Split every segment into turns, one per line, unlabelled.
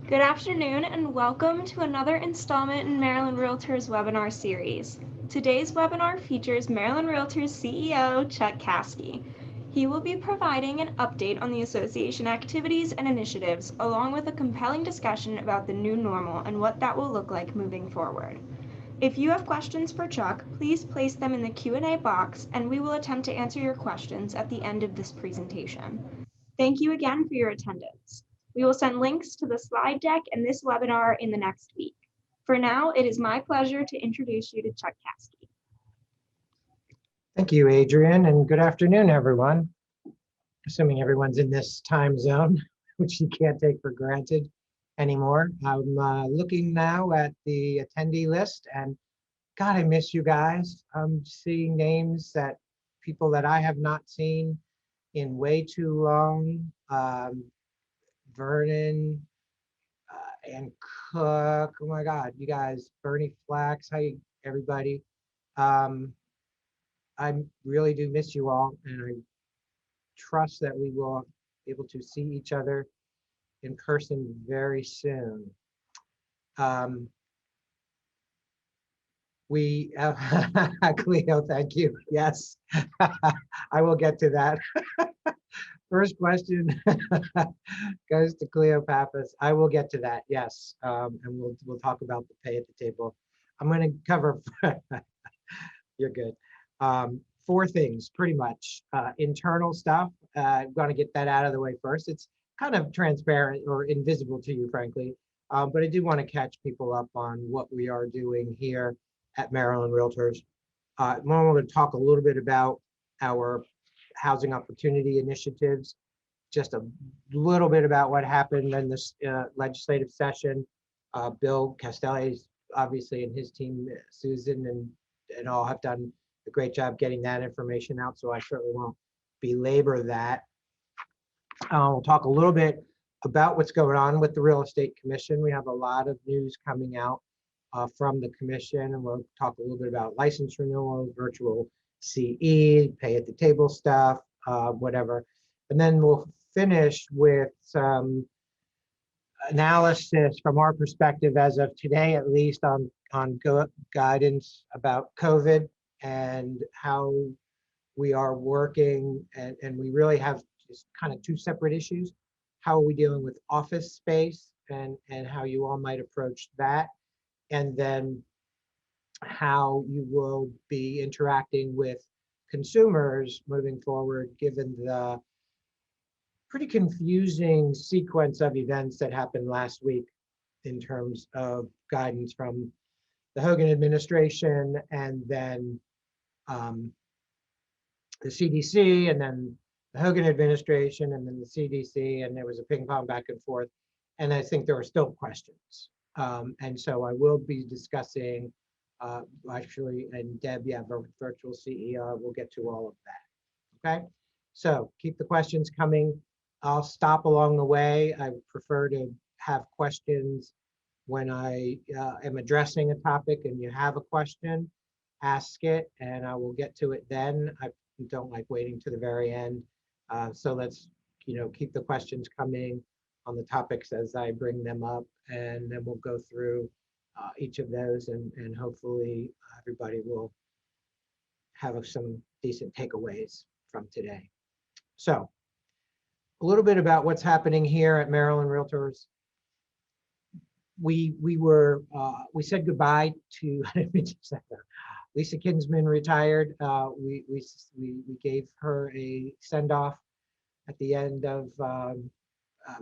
Good afternoon and welcome to another installment in Maryland Realtors webinar series. Today's webinar features Maryland Realtors CEO Chuck Caskey. He will be providing an update on the association activities and initiatives, along with a compelling discussion about the new normal and what that will look like moving forward. If you have questions for Chuck, please place them in the Q&A box and we will attempt to answer your questions at the end of this presentation. Thank you again for your attendance. We will send links to the slide deck and this webinar in the next week. For now, it is my pleasure to introduce you to Chuck Caskey.
Thank you, Adrian, and good afternoon, everyone. Assuming everyone's in this time zone, which you can't take for granted anymore. I'm looking now at the attendee list, and God, I miss you guys. I'm seeing names that people that I have not seen in way too long. Vernon and Cook. Oh my God, you guys, Bernie Flax, hi everybody. I really do miss you all, and I trust that we will be able to see each other in person very soon. Cleo, thank you. Yes, I will get to that. First question goes to Cleo Pappas. I will get to that, yes, and we'll talk about the pay at the table. I'm going to cover. You're good. Four things, pretty much. Internal stuff. I'm going to get that out of the way first. It's kind of transparent or invisible to you, frankly, but I do want to catch people up on what we are doing here at Maryland Realtors. I'm going to talk a little bit about our housing opportunity initiatives, just a little bit about what happened in this legislative session. Bill Castelli, obviously, and his team, Susan and all have done a great job getting that information out, so I certainly won't belabor that. We'll talk a little bit about what's going on with the Real Estate Commission. We have a lot of news coming out from the commission, and we'll talk a little bit about license renewal, virtual CE, pay at the table stuff, whatever. And then we'll finish with some analysis from our perspective as of today, at least on guidance about COVID and how we are working. And we really have just kind of two separate issues. How are we dealing with office space and how you all might approach that? And then how you will be interacting with consumers moving forward, given the pretty confusing sequence of events that happened last week in terms of guidance from the Hogan administration and then the CDC, and then the Hogan administration, and then the CDC, and there was a ping pong back and forth. And I think there are still questions. And so I will be discussing actually, and Deb, yeah, virtual CEO, we'll get to all of that. Okay, so keep the questions coming. I'll stop along the way. I prefer to have questions when I am addressing a topic and you have a question, ask it, and I will get to it then. I don't like waiting to the very end. So let's, keep the questions coming on the topics as I bring them up, and then we'll go through each of those, and hopefully everybody will have some decent takeaways from today. So a little bit about what's happening here at Maryland Realtors. We said goodbye to Lisa Kinsman retired. We gave her a send-off at the end of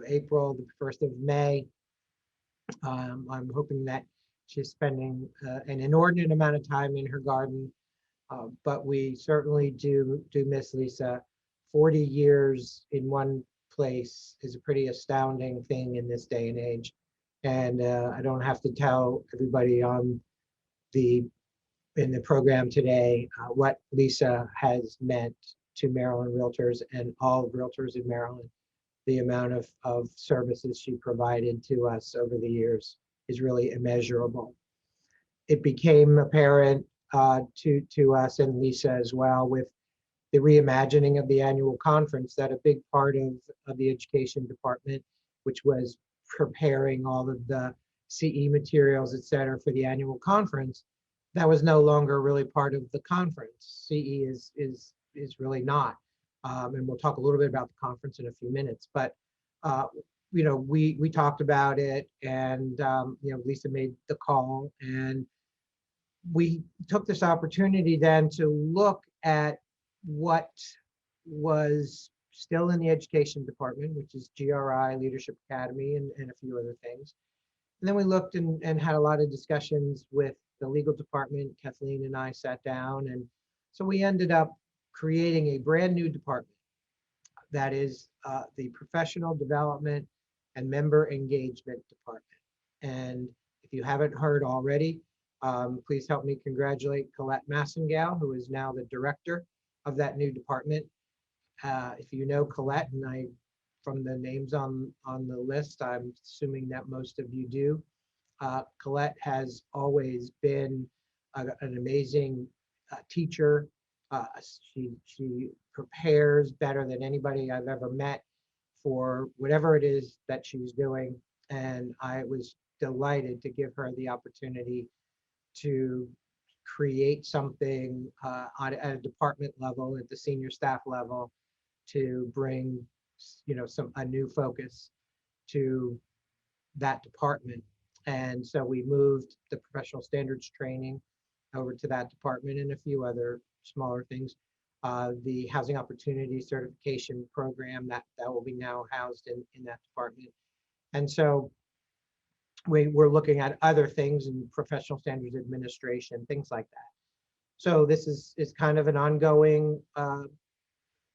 April, the 1st of May. I'm hoping that she's spending an inordinate amount of time in her garden, but we certainly do miss Lisa. 40 years in one place is a pretty astounding thing in this day and age. And I don't have to tell everybody in the program today what Lisa has meant to Maryland Realtors and all realtors in Maryland. The amount of services she provided to us over the years is really immeasurable. It became apparent to us and Lisa as well with the reimagining of the annual conference that a big part of the education department, which was preparing all of the CE materials, et cetera, for the annual conference, that was no longer really part of the conference. CE is really not. And we'll talk a little bit about the conference in a few minutes. But uh, we talked about it, and Lisa made the call, and we took this opportunity then to look at what was still in the education department, which is GRI, Leadership Academy, and a few other things. And then we looked and had a lot of discussions with the legal department. Kathleen and I sat down, and so we ended up creating a brand new department that is the Professional Development and Member Engagement Department. And if you haven't heard already, please help me congratulate Colette Massengale, who is now the director of that new department. If you know Colette, and from the names on the list, I'm assuming that most of you do. Colette has always been an amazing teacher. She prepares better than anybody I've ever met for whatever it is that she's doing. And I was delighted to give her the opportunity to create something at a department level, at the senior staff level, to bring a new focus to that department. And so we moved the professional standards training over to that department and a few other smaller things. The housing opportunity certification program that will be now housed in that department. And so we're looking at other things in professional standards administration, things like that. So this is kind of an ongoing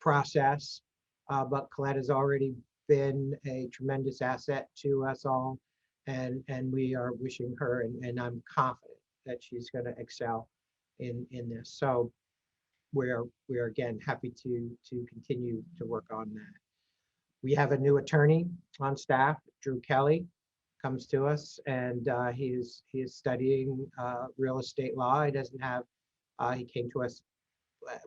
process, but Colette has already been a tremendous asset to us all, and we are wishing her, and I'm confident that she's going to excel in this. So we are again happy to continue to work on that. We have a new attorney on staff, Drew Kelly, comes to us, and he is studying real estate law. He doesn't have he came to us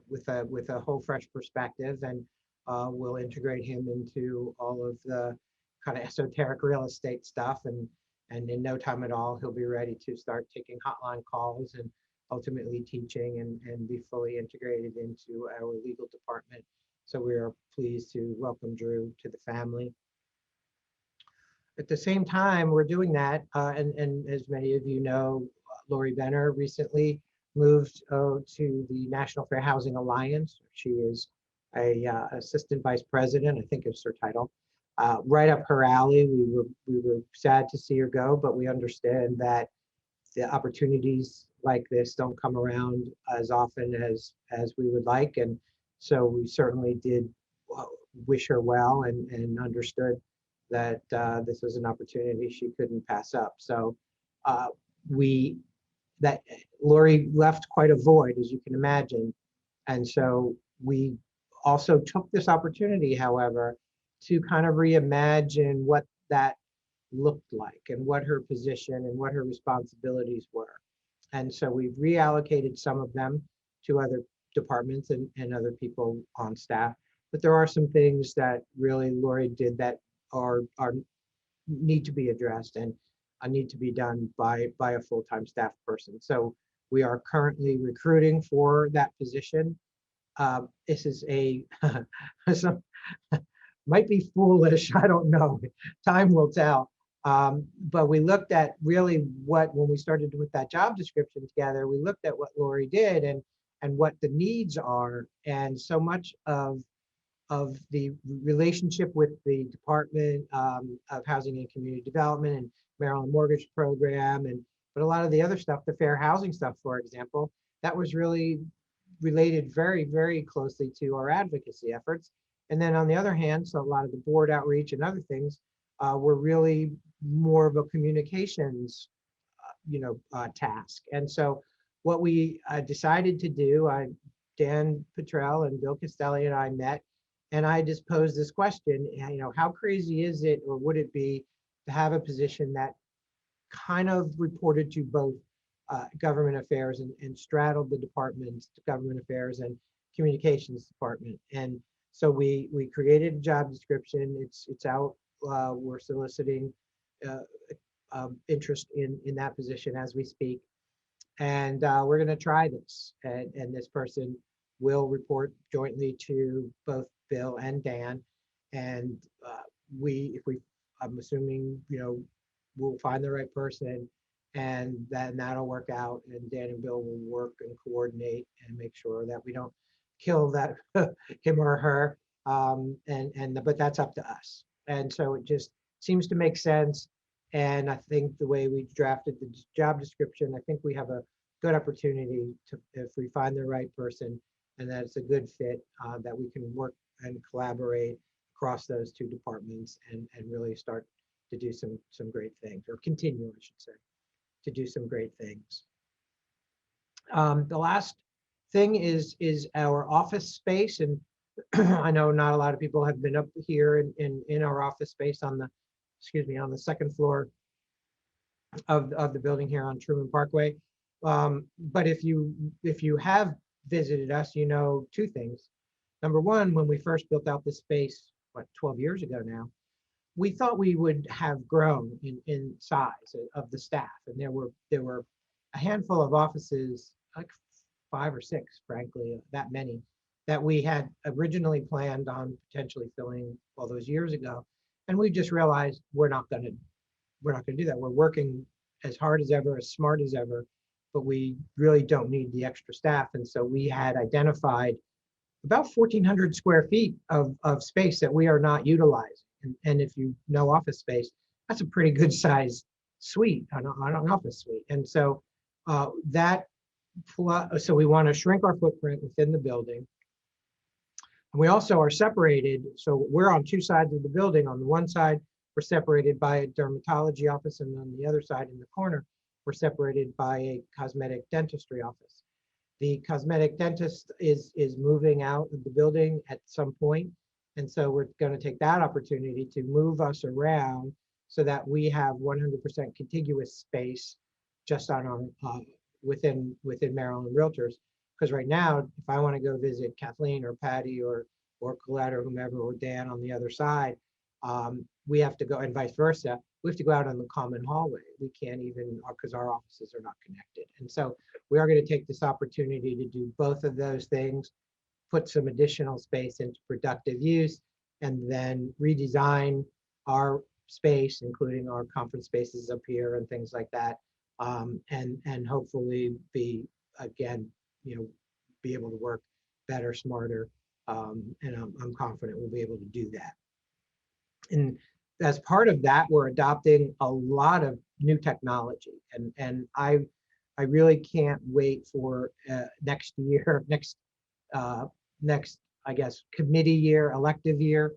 with a whole fresh perspective, and we'll integrate him into all of the kind of esoteric real estate stuff, and in no time at all he'll be ready to start taking hotline calls and ultimately teaching and be fully integrated into our legal department. So we are pleased to welcome Drew to the family. At the same time we're doing that, and as many of you know, Lori Benner recently moved to the National Fair Housing Alliance. She is a assistant vice president, I think is her title. Right up her alley. We were sad to see her go, but we understand that the opportunities like this don't come around as often as we would like, and so we certainly did wish her well, and understood that this was an opportunity she couldn't pass up. So that Lori left quite a void, as you can imagine. And so we also took this opportunity, however, to kind of reimagine what that looked like and what her position and what her responsibilities were. And so we've reallocated some of them to other departments and other people on staff. But there are some things that really Lori did that are need to be addressed and need to be done by a full-time staff person. So we are currently recruiting for that position. This is a some, might be foolish, I don't know, time will tell. But we looked at really when we started to put that job description together, we looked at what Lori did and what the needs are. And so much of the relationship with the Department of Housing and Community Development and Maryland Mortgage Program, but a lot of the other stuff, the fair housing stuff, for example, that was really related very, very closely to our advocacy efforts. And then on the other hand, so a lot of the board outreach and other things were really more of a communications, task. And so what we decided to do, Dan Petrell and Bill Castelli and I met, and I just posed this question, how crazy is it, or would it be, to have a position that kind of reported to both government affairs and straddled the departments, government affairs and communications department. And so we created a job description. It's out. We're soliciting interest in that position as we speak. And we're going to try this. And this person will report jointly to both Bill and Dan. And if we, I'm assuming, we'll find the right person, and then that'll work out. And Dan and Bill will work and coordinate and make sure that we don't kill that him or her. But that's up to us. And so it just seems to make sense. And I think the way we drafted the job description, I think we have a good opportunity to, if we find the right person and that it's a good fit, that we can work and collaborate across those two departments and really start to do some great things, or continue, I should say, to do some great things. The last thing is our office space, and I know not a lot of people have been up here in our office space on the, on the second floor of the building here on Truman Parkway. But if you have visited us, you know two things. Number one, when we first built out this space, 12 years ago now, we thought we would have grown in size of the staff, and there were a handful of offices, like 5 or 6, frankly, that many, that we had originally planned on potentially filling all those years ago, and we just realized we're not going to do that. We're working as hard as ever, as smart as ever, but we really don't need the extra staff. And so we had identified about 1,400 square feet of space that we are not utilizing. And if you know office space, that's a pretty good size suite on an office suite. And so so we want to shrink our footprint within the building. And we also are separated. So we're on two sides of the building. On the one side, we're separated by a dermatology office, and on the other side in the corner, we're separated by a cosmetic dentistry office. The cosmetic dentist is moving out of the building at some point, and so we're going to take that opportunity to move us around so that we have 100% contiguous space just on our within Maryland Realtors. Because right now, if I want to go visit Kathleen or Patty or Colette or whomever, or Dan on the other side, we have to go, and vice versa. We have to go out on the common hallway. We can't even, because our offices are not connected. And so we are going to take this opportunity to do both of those things, put some additional space into productive use, and then redesign our space, including our conference spaces up here and things like that, and hopefully be, again, be able to work better, smarter, and I'm confident we'll be able to do that. And as part of that, we're adopting a lot of new technology, and I really can't wait for next year, next I guess committee year, elective year.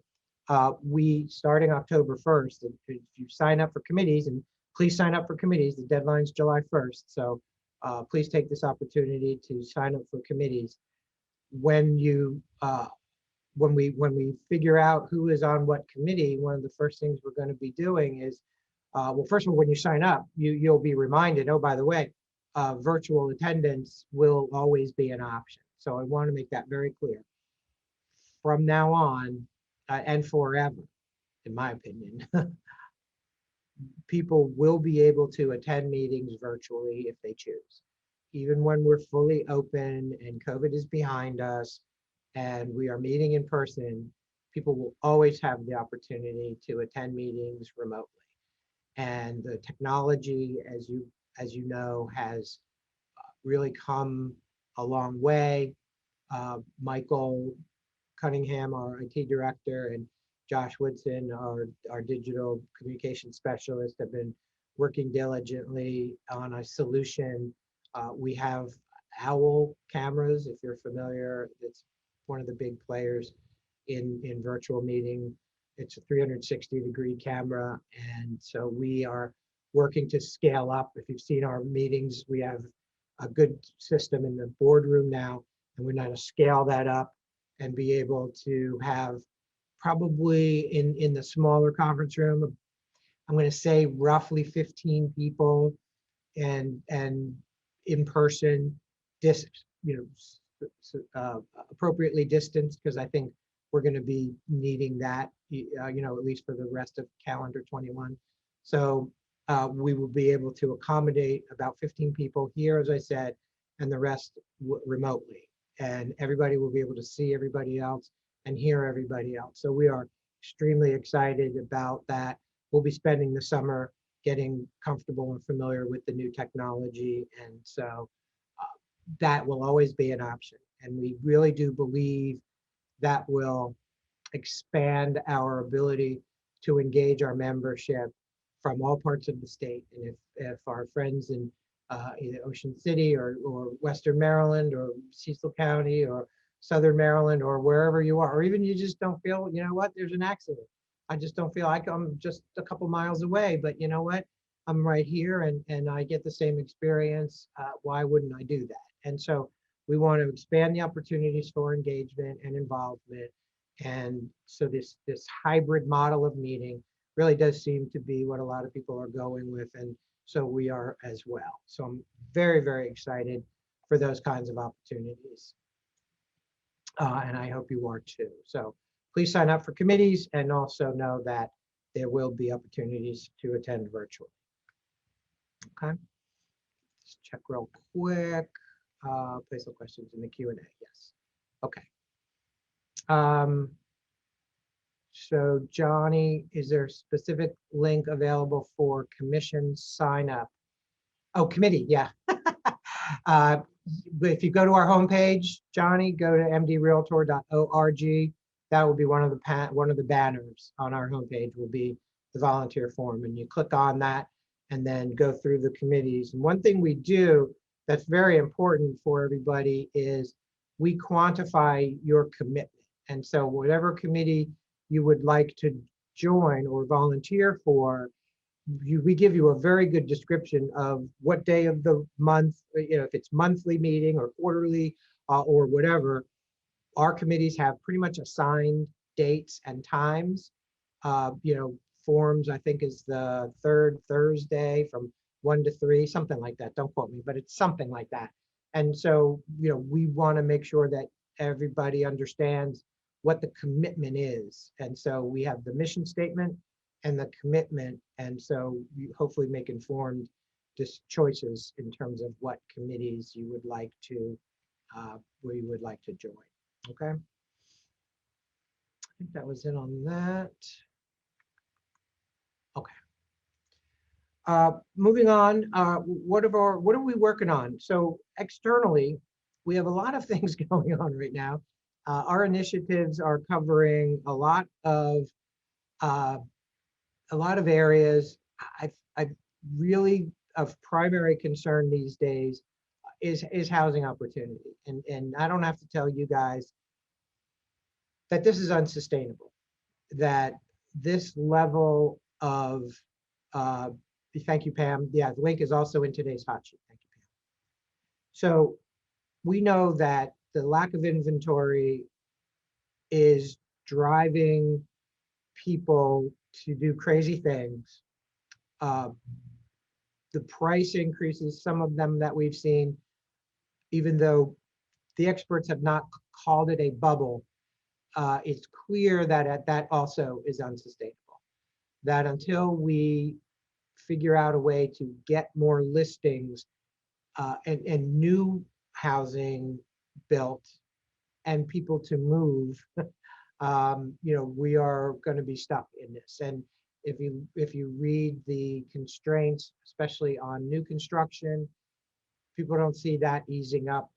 We starting October 1st. If you sign up for committees, and please sign up for committees, the deadline's July 1st. So please take this opportunity to sign up for committees. When we figure out who is on what committee, one of the first things we're going to be doing is, well, first of all, when you sign up, you'll be reminded, oh, by the way, virtual attendance will always be an option. So I want to make that very clear. From now on, and forever, in my opinion, people will be able to attend meetings virtually if they choose. Even when we're fully open and COVID is behind us and we are meeting in person, people will always have the opportunity to attend meetings remotely. And the technology, as you know, has really come a long way. Michael Cunningham, our IT director, and Josh Woodson, our digital communication specialist, have been working diligently on a solution. We have Owl cameras, if you're familiar. It's one of the big players in virtual meeting. It's a 360-degree camera, and so we are working to scale up. If you've seen our meetings, we have a good system in the boardroom now, and we're going to scale that up and be able to have probably in the smaller conference room, I'm going to say roughly 15 people, and in person, appropriately distanced, because I think we're going to be needing that, at least for the rest of calendar 21. So we will be able to accommodate about 15 people here, as I said, and the rest remotely. And everybody will be able to see everybody else and hear everybody else. So we are extremely excited about that. We'll be spending the summer getting comfortable and familiar with the new technology. And so that will always be an option. And we really do believe that will expand our ability to engage our membership from all parts of the state. And if our friends in either Ocean City or Western Maryland or Cecil County or Southern Maryland or wherever you are, or even you just don't feel, you know what, there's an accident. I just don't feel like I'm just a couple miles away, but you know what, I'm right here and I get the same experience. Why wouldn't I do that? And so we want to expand the opportunities for engagement and involvement. And so this hybrid model of meeting really does seem to be what a lot of people are going with. And so we are as well. So I'm very, very excited for those kinds of opportunities. And I hope you are too. So please sign up for committees and also know that there will be opportunities to attend virtually. Okay. Let's check real quick. Place the questions in the Q&A. Yes. Okay. So Johnny, is there a specific link available for commission sign up? Oh, committee, yeah. If you go to our homepage, Johnny, go to mdrealtor.org. That will be one of the banners on our homepage will be the volunteer form, and you click on that and then go through the committees. And one thing we do that's very important for everybody is we quantify your commitment. And so whatever committee you would like to join or volunteer for, we give you a very good description of what day of the month, if it's monthly meeting or quarterly or whatever. Our committees have pretty much assigned dates and times. Forms, I think, is the third Thursday from 1 to 3, something like that. Don't quote me, but it's something like that. And so, we want to make sure that everybody understands what the commitment is. And so we have the mission statement and the commitment. And so you hopefully make informed choices in terms of what committees you would like to, where you would like to join. Okay. I think that was it on that. Okay. Moving on, what are we working on? So externally, we have a lot of things going on right now. Our initiatives are covering a lot of areas. I really of primary concern these days is housing opportunity, and I don't have to tell you guys that this is unsustainable. That this level of thank you, Pam. Yeah, the link is also in today's hot sheet. Thank you, Pam. So we know that the lack of inventory is driving people to do crazy things. The price increases, some of them that we've seen, even though the experts have not called it a bubble, it's clear that that also is unsustainable. That until we figure out a way to get more listings and new housing built and people to move, we are going to be stuck in this. And if you read the constraints, especially on new construction, people don't see that easing up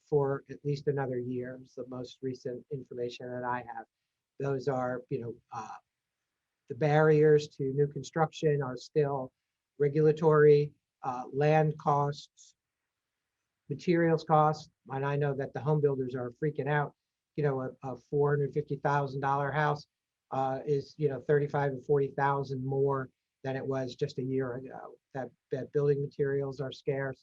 for at least another year. It's the most recent information that I have. Those are, the barriers to new construction are still regulatory, land costs, materials costs. And I know that the home builders are freaking out. A $450,000 house is, 35 and 40,000 more than it was just a year ago. That building materials are scarce.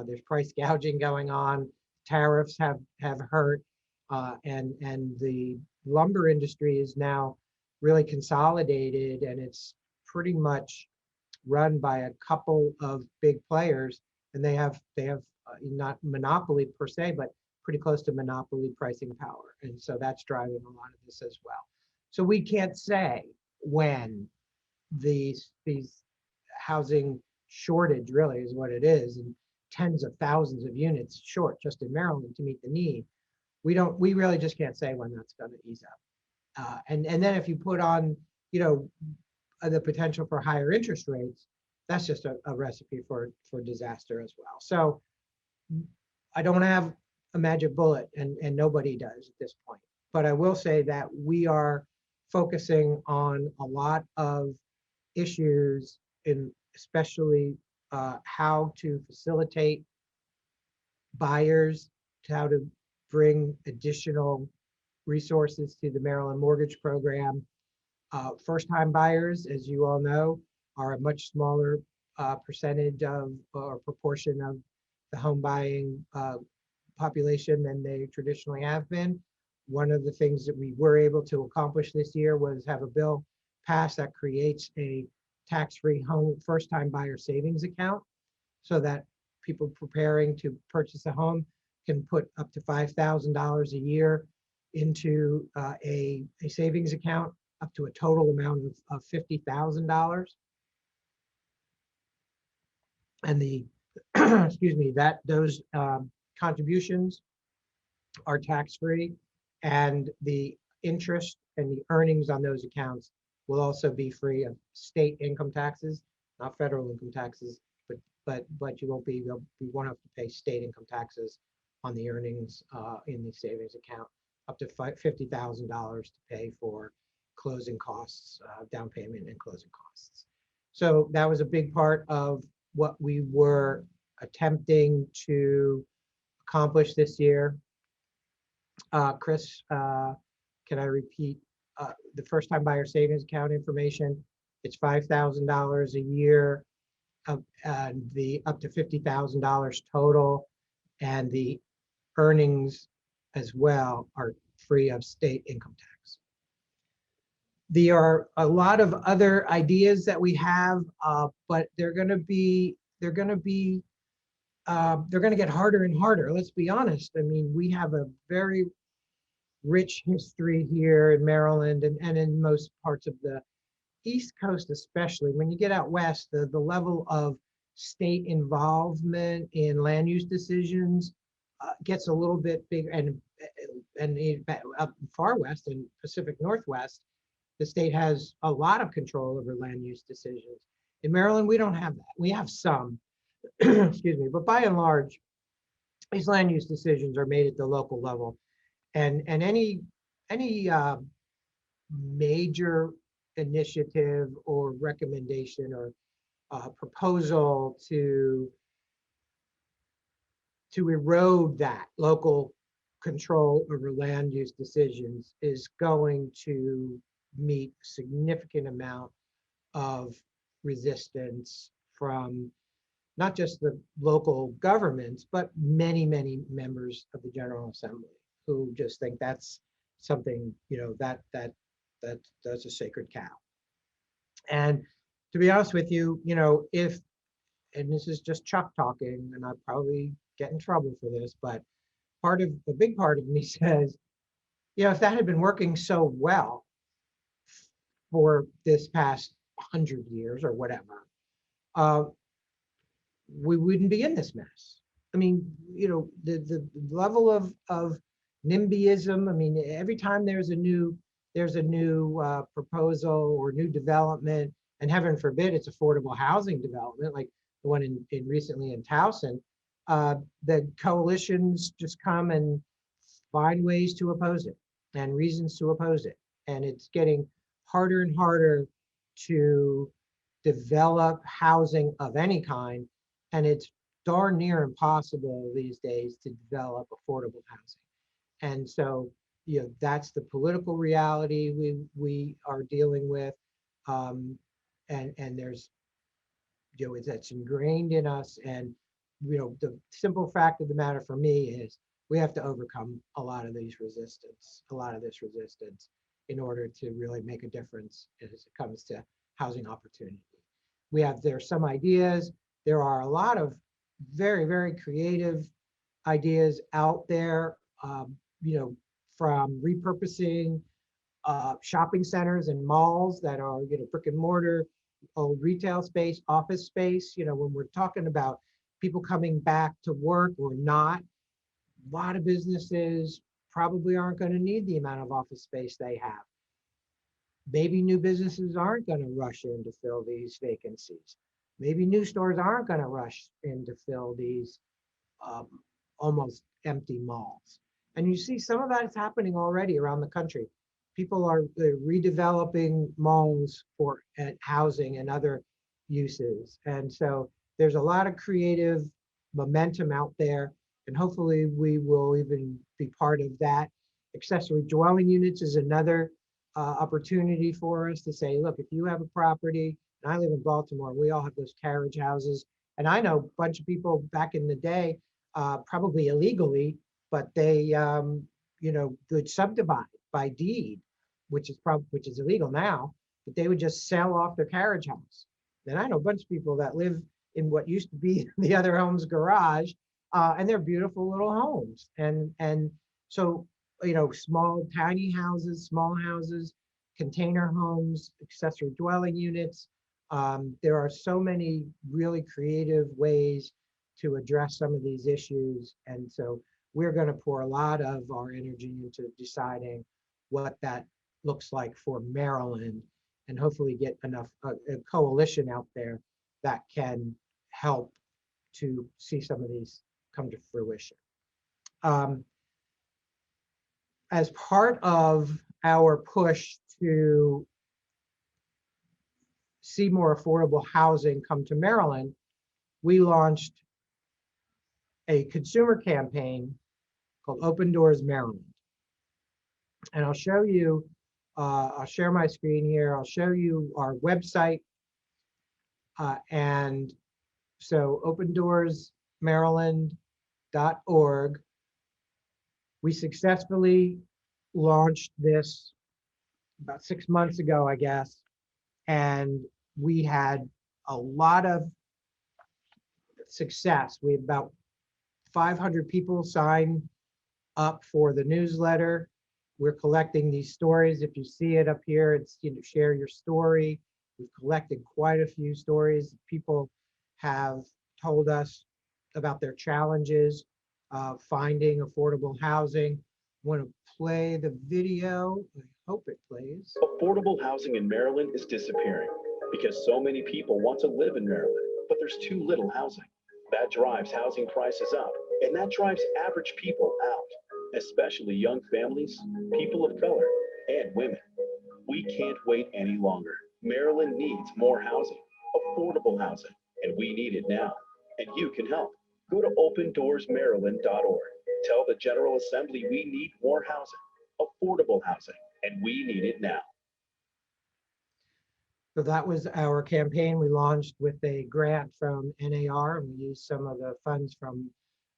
There's price gouging going on. Tariffs have hurt, and the lumber industry is now really consolidated, and it's pretty much run by a couple of big players, and they have not monopoly per se, but pretty close to monopoly pricing power, and so that's driving a lot of this as well. So we can't say when these housing shortage really is what it is, and tens of thousands of units short just in Maryland to meet the need. We really just can't say when that's going to ease up. And then if you put on, you know, the potential for higher interest rates, that's just a recipe for disaster as well. So I don't have a magic bullet, and nobody does at this point. But I will say that we are focusing on a lot of issues in especially how to facilitate buyers, to how to bring additional resources to the Maryland mortgage program. First-time buyers, as you all know, are a much smaller percentage of or proportion of the home buying population than they traditionally have been. One of the things that we were able to accomplish this year was have a bill passed that creates a tax-free home first-time buyer savings account so that people preparing to purchase a home can put up to $5,000 a year into a savings account up to a total amount of $50,000. And the, excuse me, that those contributions are tax-free, and the interest and the earnings on those accounts will also be free of state income taxes, not federal income taxes, but you won't be, you won't have to pay state income taxes on the earnings in the savings account, up to $50,000 to pay for closing costs, down payment and closing costs. So that was a big part of what we were attempting to accomplish this year. Chris, can I repeat the first time buyer savings account information? It's $5,000 a year, and the up to $50,000 total, and the earnings as well are free of state income tax. There are a lot of other ideas that we have, but they're going to get harder and harder. Let's be honest. I mean, we have a very rich history here in Maryland and in most parts of the East Coast, especially. When you get out west, the level of state involvement in land use decisions gets a little bit bigger, and up far west and Pacific Northwest, the state has a lot of control over land use decisions. In Maryland, we don't have that. We have some, excuse me, but by and large, these land use decisions are made at the local level, and any major initiative or recommendation or proposal to erode that local control over land use decisions is going to meet a significant amount of resistance from not just the local governments, but many, many members of the General Assembly who just think that's something, you know, that's a sacred cow. And to be honest with you, you know, if, and this is just Chuck talking, and I'll probably get in trouble for this, but a big part of me says, you know, if that had been working so well for this past 100 years or whatever, we wouldn't be in this mess. I mean, you know, the level of NIMBYism. I mean, every time there's a new proposal or new development, and heaven forbid it's affordable housing development, like the one in recently in Towson, the coalitions just come and find ways to oppose it and reasons to oppose it, and it's getting harder and harder to develop housing of any kind, and it's darn near impossible these days to develop affordable housing. And so, you know, that's the political reality we are dealing with, and there's, you know, that's ingrained in us. And you know, the simple fact of the matter for me is we have to overcome a lot of this resistance in order to really make a difference as it comes to housing opportunity. There are some ideas. There are a lot of very, very creative ideas out there, you know, from repurposing shopping centers and malls that are, you know, brick and mortar, old retail space, office space. When we're talking about people coming back to work or not, a lot of businesses probably aren't going to need the amount of office space they have. Maybe new businesses aren't going to rush in to fill these vacancies. Maybe new stores aren't going to rush in to fill these um, almost empty malls. And you see some of that is happening already around the country. People are redeveloping malls for housing and other uses. And so there's a lot of creative momentum out there. And hopefully we will even be part of that. Accessory dwelling units is another opportunity for us to say, look, if you have a property, and I live in Baltimore, we all have those carriage houses. And I know a bunch of people back in the day, probably illegally, but they, would subdivide by deed, which is illegal now, but they would just sell off their carriage house. And I know a bunch of people that live in what used to be the other home's garage, and they're beautiful little homes. And so, small, tiny houses, small houses, container homes, accessory dwelling units. There are so many really creative ways to address some of these issues. And so we're going to pour a lot of our energy into deciding what that looks like for Maryland, and hopefully get enough a coalition out there that can help to see some of these come to fruition. As part of our push to see more affordable housing come to Maryland, we launched a consumer campaign called Open Doors Maryland. And I'll show you, I'll share my screen here. I'll show you our website. And so opendoorsmaryland.org. We successfully launched this about 6 months ago, I guess. And we had a lot of success. We had about 500 people sign up for the newsletter. We're collecting these stories. If you see it up here, it's share your story. We've collected quite a few stories. People have told us about their challenges finding affordable housing. I want to play the video. I hope it plays.
Affordable housing in Maryland is disappearing because so many people want to live in Maryland, but there's too little housing. That drives housing prices up, and that drives average people out, especially young families, people of color, and women. We can't wait any longer. Maryland needs more housing, affordable housing, and we need it now. And you can help. Go to opendoorsmaryland.org. Tell the General Assembly we need more housing, affordable housing, and we need it now.
So that was our campaign. We launched with a grant from NAR, and we used some of the funds from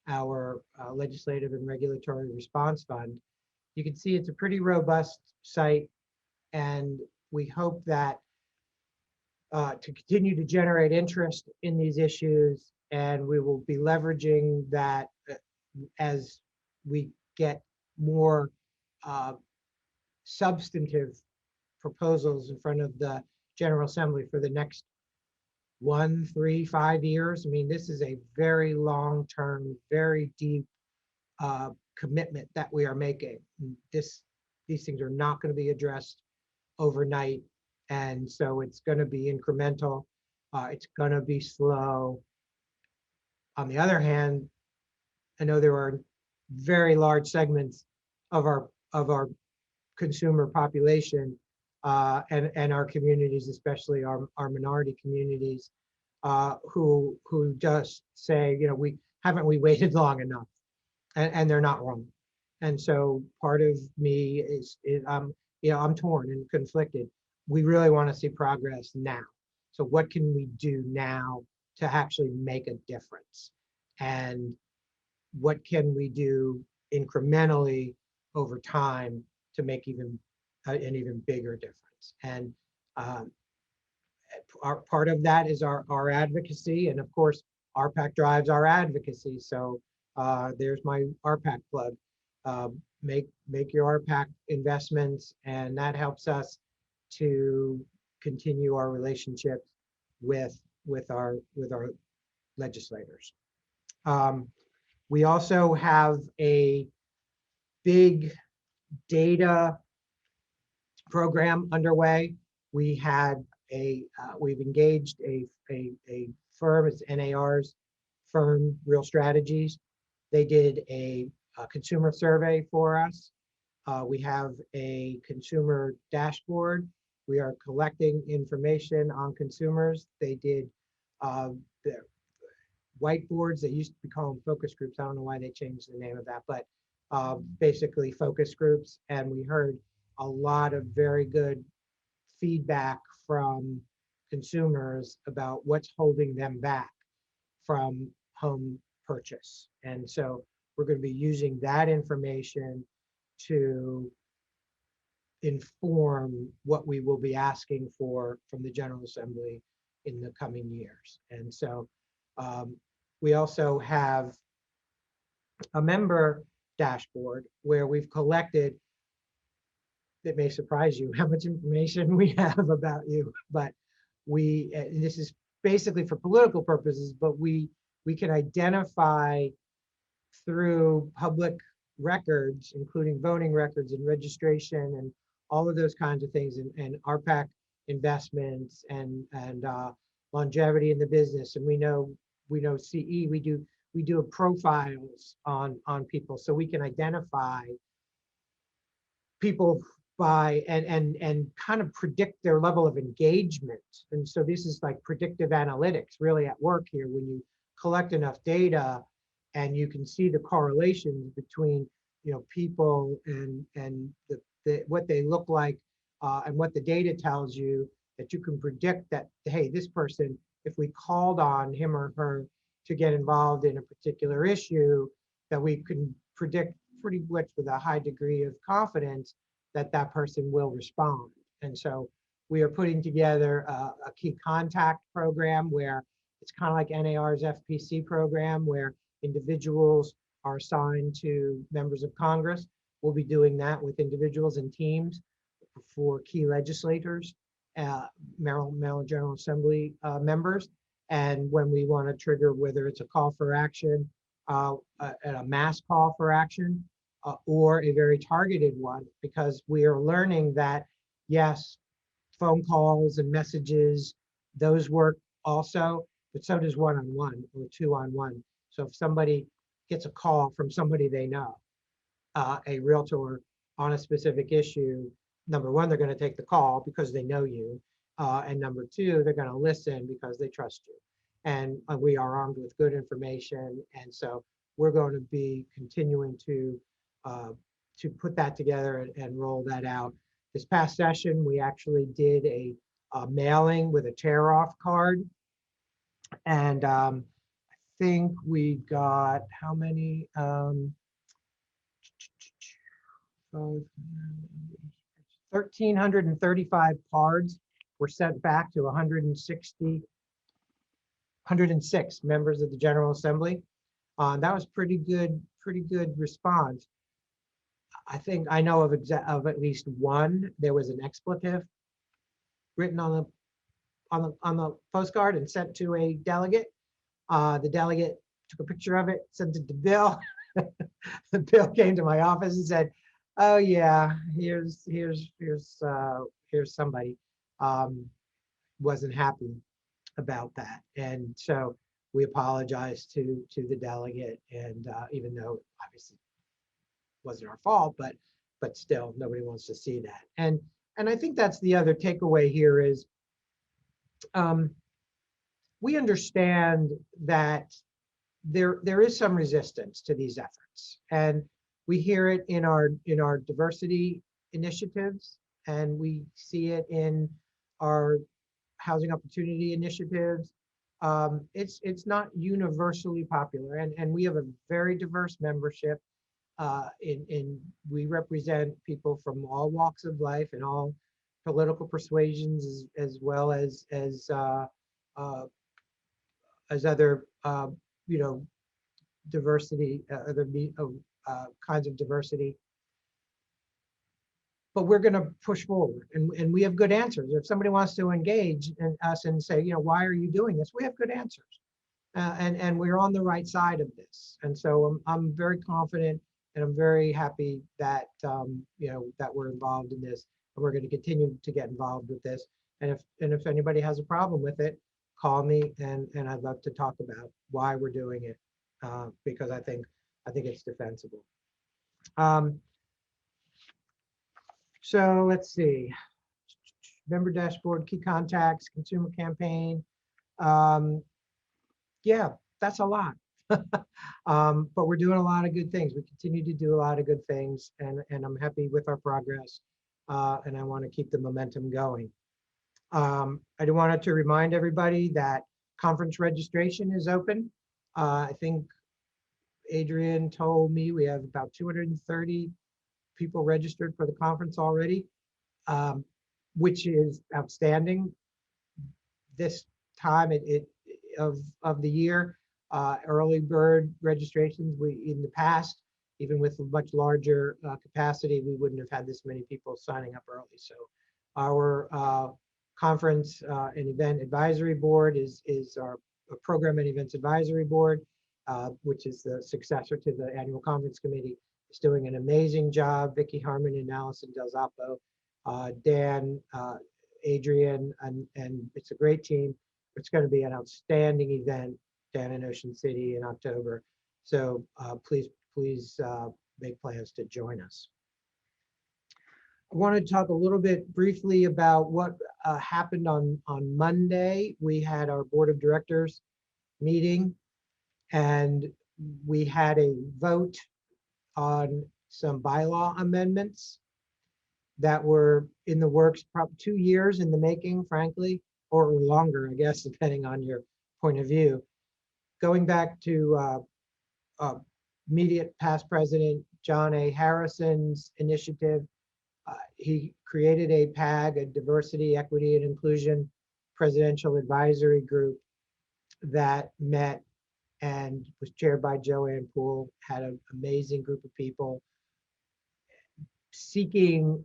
our Legislative and Regulatory Response Fund. You can see it's a pretty robust site, and we hope that to continue to generate interest in these issues, and we will be leveraging that as we get more substantive proposals in front of the General Assembly for the next 1, 3, 5 years. I mean, this is a very long-term, very deep commitment that we are making. These things are not going to be addressed overnight, and so it's going to be incremental. It's going to be slow. On the other hand, I know there are very large segments of our consumer population and our communities, especially our minority communities, who just say, we waited long enough, and they're not wrong. And so part of me is I'm torn and conflicted. We really want to see progress now. So what can we do now to actually make a difference? And what can we do incrementally over time to make an even bigger difference? And part of that is our advocacy, and of course, RPAC drives our advocacy. So there's my RPAC plug. Make your RPAC investments, and that helps us to continue our relationships with our legislators. We also have a big data program underway. We've engaged a firm, it's NAR's firm, Real Strategies. They did a consumer survey for us. We have a consumer dashboard. We are collecting information on consumers. They did the whiteboards. They used to be called focus groups. I don't know why they changed the name of that, but basically focus groups. And we heard a lot of very good feedback from consumers about what's holding them back from home purchase. And so we're going to be using that information to inform what we will be asking for from the General Assembly in the coming years. And so we also have a member dashboard where we've collected, it may surprise you how much information we have about you, but this is basically for political purposes, but we can identify through public records, including voting records and registration and all of those kinds of things, and RPAC investments and longevity in the business. And we know CE, we do profiles on people, so we can identify people by and kind of predict their level of engagement. And so this is like predictive analytics really at work here, when you collect enough data and you can see the correlations between people and what they look like and what the data tells you, that you can predict that, hey, this person, if we called on him or her to get involved in a particular issue, that we can predict pretty much with a high degree of confidence that that person will respond. And so we are putting together a key contact program where it's kind of like NAR's FPC program, where individuals are assigned to members of Congress. We'll be doing that with individuals and teams for key legislators, Maryland General Assembly members. And when we want to trigger, whether it's a call for action, a mass call for action, or a very targeted one, because we are learning that, yes, phone calls and messages, those work also, but so does one-on-one or two-on-one. So if somebody gets a call from somebody they know, a realtor on a specific issue, number one, they're going to take the call because they know you. And number two, they're going to listen because they trust you. And we are armed with good information. And so we're going to be continuing to put that together and roll that out. This past session, we actually did a mailing with a tear-off card. And I think we got how many? 1,335 cards were sent back to 106 members of the General Assembly. That was pretty good response. I think I know of at least one. There was an expletive written on the postcard and sent to a delegate. The delegate took a picture of it, sent it to Bill. The Bill came to my office and said, "Oh yeah, here's somebody." Wasn't happy about that, and so we apologized to the delegate, and even though obviously wasn't our fault, but still nobody wants to see that. And I think that's the other takeaway here is we understand that there is some resistance to these efforts, and we hear it in our diversity initiatives, and we see it in our housing opportunity initiatives. It's not universally popular, and we have a very diverse membership. We represent people from all walks of life and all political persuasions, as well as other diversity, other kinds of diversity. but we're going to push forward, and we have good answers. If somebody wants to engage in us and say, why are you doing this? We have good answers. And we're on the right side of this. And so I'm very confident, and I'm very happy that, that we're involved in this, and we're going to continue to get involved with this. And if anybody has a problem with it, call me, and I'd love to talk about why we're doing it, because I think it's defensible. So let's see. Member dashboard, key contacts, consumer campaign. Yeah, that's a lot. But we're doing a lot of good things. We continue to do a lot of good things, and I'm happy with our progress, and I want to keep the momentum going. I wanted to remind everybody that conference registration is open. I think Adrian told me we have about 230 people registered for the conference already, which is outstanding. This time of the year, early bird registrations, in the past, even with a much larger capacity, we wouldn't have had this many people signing up early. So our conference and event advisory board is our program and events advisory board, which is the successor to the annual conference committee. It's doing an amazing job. Vicki Harmon and Allison Del Zoppo, Dan, Adrian, and it's a great team. It's going to be an outstanding event down in Ocean City in October. So please make plans to join us. I want to talk a little bit briefly about what happened on Monday. We had our board of directors meeting, and we had a vote on some bylaw amendments that were in the works, probably 2 years in the making, frankly, or longer, I guess, depending on your point of view. Going back to immediate past president John A. Harrison's initiative, he created a PAG, a Diversity, Equity, and Inclusion Presidential Advisory Group that met and was chaired by Joanne Poole, had an amazing group of people seeking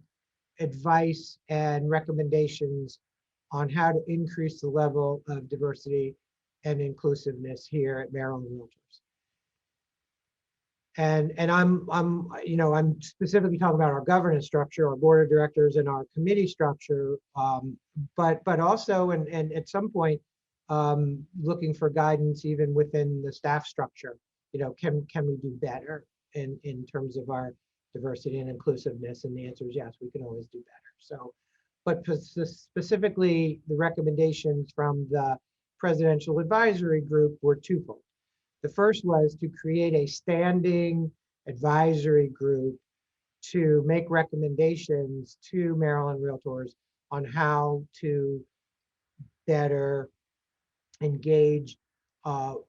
advice and recommendations on how to increase the level of diversity and inclusiveness here at Maryland Realtors. And I'm specifically talking about our governance structure, our board of directors, and our committee structure, but also and at some point looking for guidance even within the staff structure. Can we do better in terms of our diversity and inclusiveness? And the answer is yes, we can always do better. So, but specifically, the recommendations from the Presidential Advisory Group were twofold. The first was to create a standing advisory group to make recommendations to Maryland Realtors on how to better engage our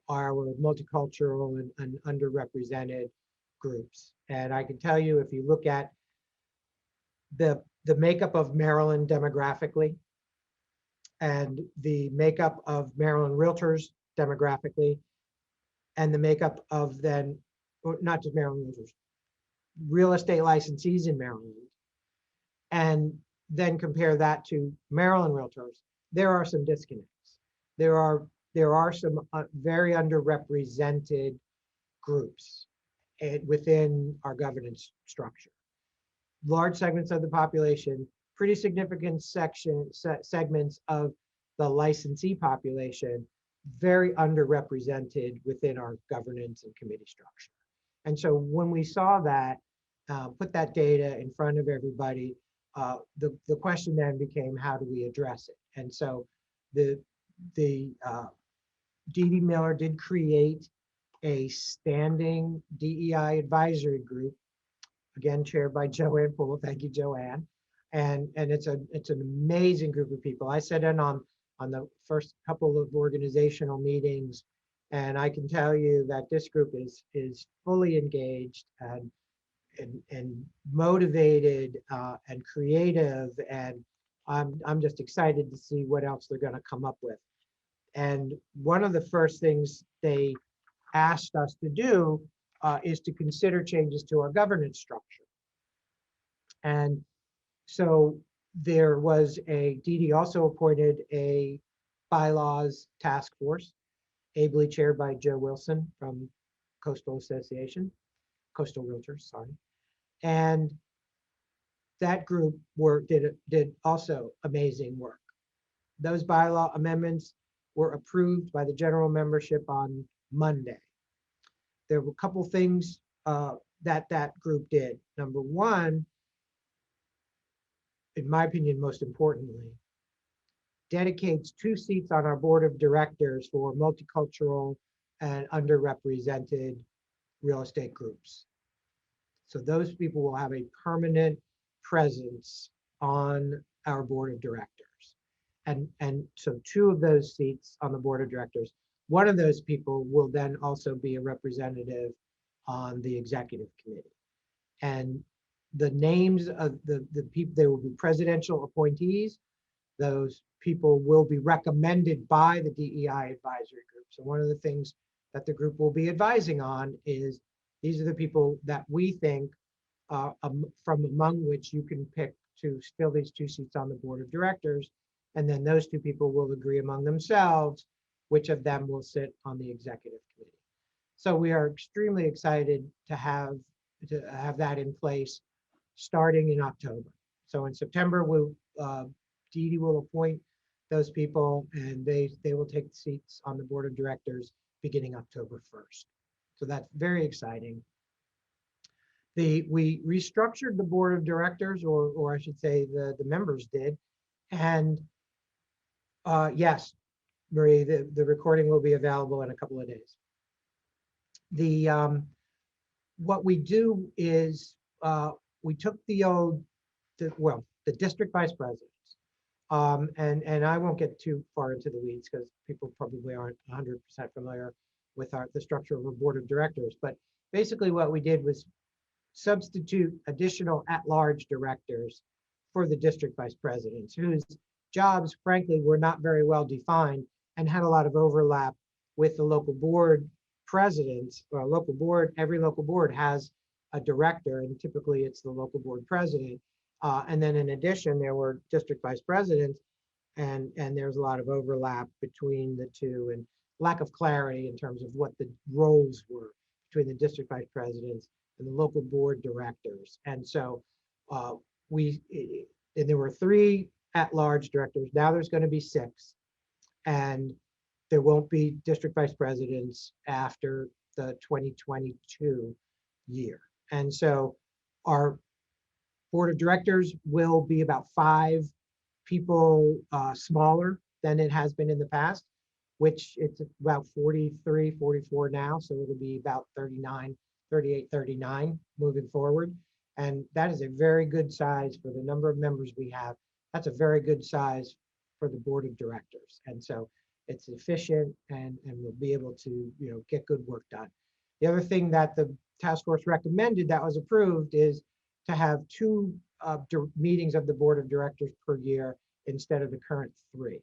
multicultural and underrepresented groups. And I can tell you, if you look at the makeup of Maryland demographically and the makeup of Maryland Realtors demographically, and the makeup of then, not just Maryland Realtors, real estate licensees in Maryland, and then compare that to Maryland Realtors, there are some disconnects. There are some very underrepresented groups within our governance structure. Large segments of the population, pretty significant segments of the licensee population, very underrepresented within our governance and committee structure. And so when we saw that, put that data in front of everybody, the question then became, how do we address it? And so the Dee Miller did create a standing DEI advisory group, again chaired by Joanne Poole. Thank you, Joanne. And it's an amazing group of people. I sat in on the first couple of organizational meetings, and I can tell you that this group is fully engaged and motivated and creative, and I'm just excited to see what else they're going to come up with. And one of the first things they asked us to do is to consider changes to our governance structure. And So there was Dee Dee also appointed a bylaws task force, ably chaired by Joe Wilson from Coastal Association, Coastal Realtors, sorry. And that group did also amazing work. Those bylaw amendments were approved by the general membership on Monday. There were a couple things that group did. Number one, in my opinion, most importantly, dedicates 2 seats on our board of directors for multicultural and underrepresented real estate groups. So those people will have a permanent presence on our board of directors. And so 2 of those seats on the board of directors, one of those people will then also be a representative on the executive committee. And the names of the people, they will be presidential appointees. Those people will be recommended by the DEI advisory group. So one of the things that the group will be advising on is these are the people that we think from among which you can pick to fill these 2 seats on the board of directors. And then those 2 people will agree among themselves which of them will sit on the executive committee. So we are extremely excited to have that in place starting in October. So in September, Dee Dee will appoint those people and they will take seats on the board of directors beginning October 1st. So that's very exciting. We restructured the board of directors, or I should say the members did. And yes, Marie, the recording will be available in a couple of days. What we do is we took the district vice presidents, and I won't get too far into the weeds because people probably aren't 100% familiar with the structure of a board of directors. But basically what we did was substitute additional at-large directors for the district vice presidents, whose jobs, frankly, were not very well defined and had a lot of overlap with the local board presidents. Or every local board has a director, and typically it's the local board president. And then in addition, there were district vice presidents, and there's a lot of overlap between the 2 and lack of clarity in terms of what the roles were between the district vice presidents and the local board directors. And so there were 3 at-large directors. Now there's going to be 6, and there won't be district vice presidents after the 2022 year. And so our board of directors will be about 5 people smaller than it has been in the past, which it's about 43, 44 now. So it'll be about 39, 38, 39 moving forward. And that is a very good size for the number of members we have. That's a very good size for the board of directors. And so it's efficient and we'll be able to get good work done. The other thing that the task force recommended that was approved is to have 2 meetings of the board of directors per year instead of the current 3.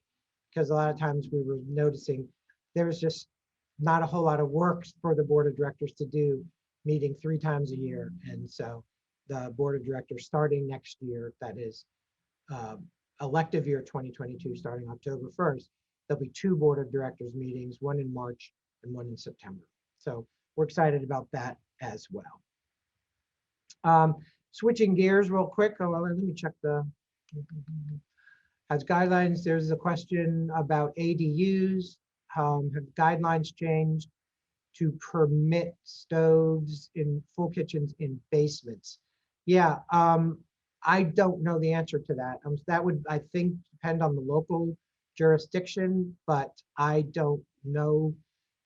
Because a lot of times we were noticing there was just not a whole lot of work for the board of directors to do, meeting 3 times a year. And so the board of directors starting next year, that is elective year 2022, starting October 1st, there'll be 2 board of directors meetings, one in March and one in September. So we're excited about that as well. Switching gears real quick, let me check as guidelines. There's a question about ADUs. Have guidelines changed to permit stoves in full kitchens in basements? Yeah, I don't know the answer to that. That would, I think, depend on the local jurisdiction, but I don't know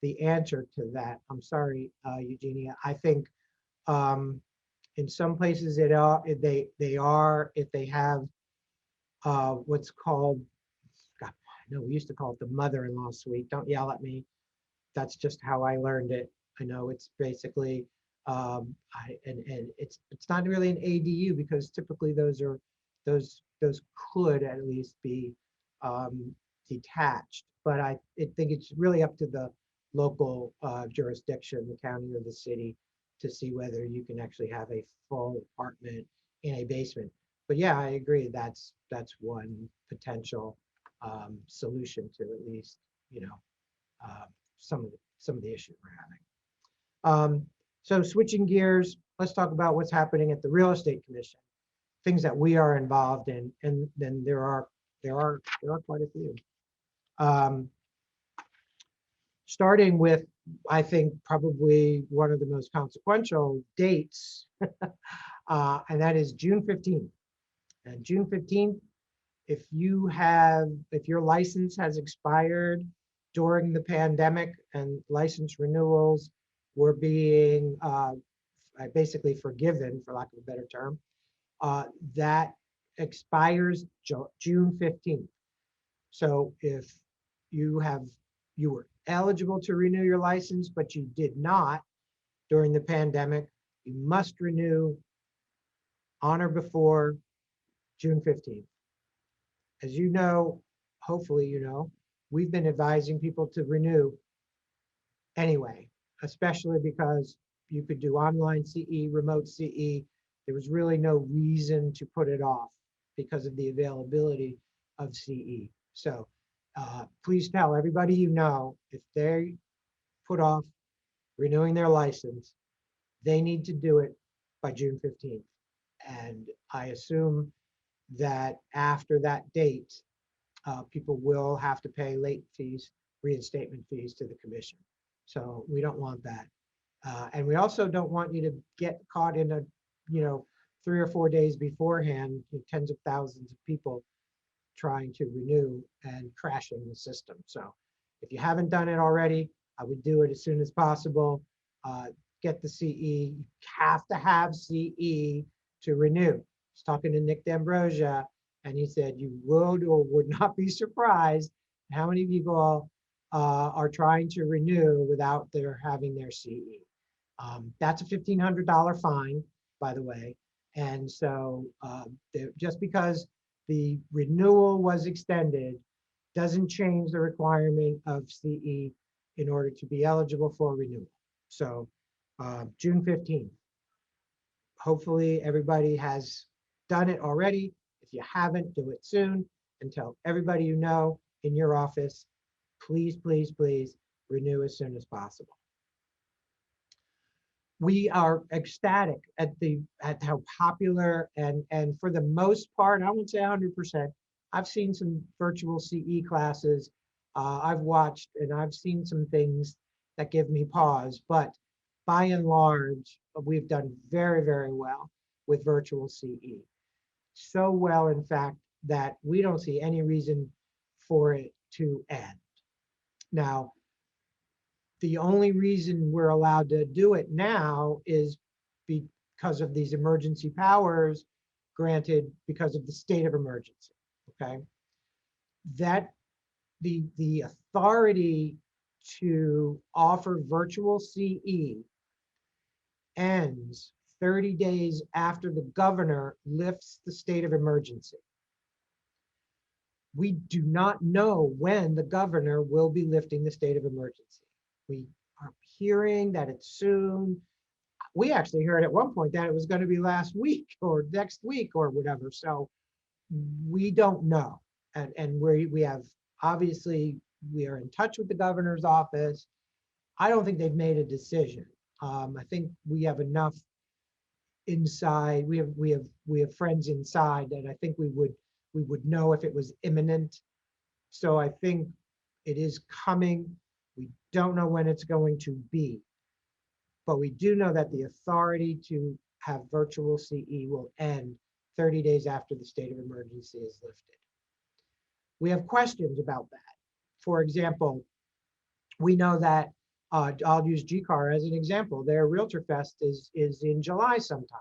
the answer to that. I'm sorry, Eugenia. I think in some places they are, if they have what's called, God, I know we used to call it the mother-in-law suite. Don't yell at me. That's just how I learned it. I know it's basically, and it's not really an ADU because typically those could at least be detached. But I think it's really up to the local jurisdiction, the county or the city, to see whether you can actually have a full apartment in a basement. But yeah, I agree. That's one potential solution to at least, you know, some of the issues we're having. So switching gears, let's talk about what's happening at the Real Estate Commission, things that we are involved in, and then there are quite a few. Starting with, I think, probably one of the most consequential dates, and that is June 15th. And June 15th, if your license has expired during the pandemic and license renewals were being basically forgiven, for lack of a better term, that expires June 15th. So if you were eligible to renew your license, but you did not during the pandemic, you must renew on or before June 15th. As you know, hopefully you know, we've been advising people to renew anyway, especially because you could do online CE, remote CE. There was really no reason to put it off because of the availability of CE. So please tell everybody you know, if they put off renewing their license, they need to do it by June 15th. And I assume that after that date, people will have to pay late fees, reinstatement fees to the commission. So we don't want that. And we also don't want you to get caught in a, 3 or 4 days beforehand, tens of thousands of people trying to renew and crashing the system. So if you haven't done it already, I would do it as soon as possible. Get the CE. You have to have CE to renew. I was talking to Nick D'Ambrosia, and he said you would or would not be surprised how many people are trying to renew without their having their CE. That's a $1,500 fine, by the way. And so just because the renewal was extended doesn't change the requirement of CE in order to be eligible for renewal. So June 15th. Hopefully everybody has done it already. If you haven't, do it soon and tell everybody you know in your office, please, please, please renew as soon as possible. We are ecstatic at how popular and for the most part, I won't say 100%. I've seen some virtual CE classes. I've watched and I've seen some things that give me pause, but by and large, we've done very, very well with virtual CE. So well, in fact, that we don't see any reason for it to end. Now, the only reason we're allowed to do it now is because of these emergency powers granted because of the state of emergency, okay? That the authority to offer virtual CE ends 30 days after the governor lifts the state of emergency. We do not know when the governor will be lifting the state of emergency. We are hearing that it's soon. We actually heard at one point that it was going to be last week or next week or whatever. So we don't know. And we have, obviously, we are in touch with the governor's office. I don't think they've made a decision. I think we have enough inside. We have friends inside that I think we would know if it was imminent. So I think it is coming. We don't know when it's going to be, but we do know that the authority to have virtual CE will end 30 days after the state of emergency is lifted. We have questions about that. For example, we know that, I'll use GCAR as an example, their Realtor Fest is in July sometime.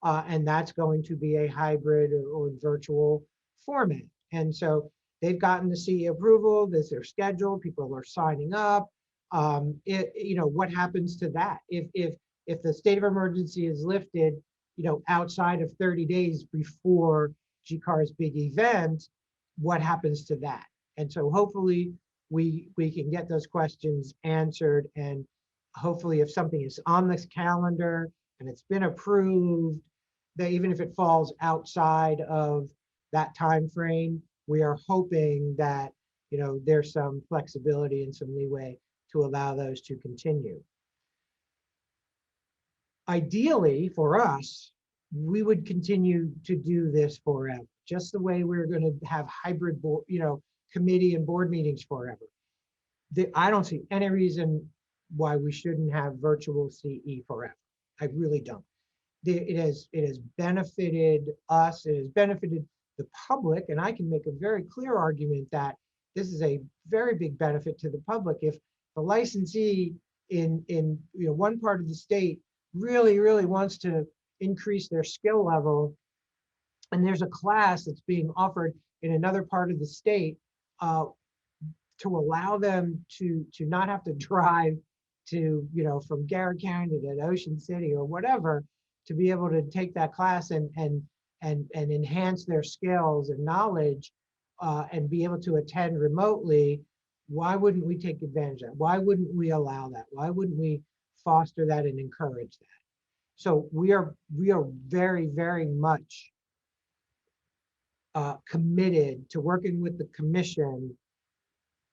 And that's going to be a hybrid or virtual format. And so they've gotten the CE approval, there's their schedule, people are signing up. What happens to that? If the state of emergency is lifted, outside of 30 days before GCAR's big event, what happens to that? And so hopefully we can get those questions answered, and hopefully if something is on this calendar and it's been approved, that even if it falls outside of that time frame, we are hoping that, there's some flexibility and some leeway to allow those to continue. Ideally for us, we would continue to do this forever, just the way we're going to have hybrid board, committee and board meetings forever. I don't see any reason why we shouldn't have virtual CE forever. I really don't. It has benefited us, it has benefited the public, and I can make a very clear argument that this is a very big benefit to the public. If the licensee in one part of the state really wants to increase their skill level, and there's a class that's being offered in another part of the state, to allow them to not have to drive to, from Garrett County to Ocean City or whatever, to be able to take that class and enhance their skills and knowledge, and be able to attend remotely. Why wouldn't we take advantage of that? Why wouldn't we allow that? Why wouldn't we foster that and encourage that? So we are very much committed to working with the commission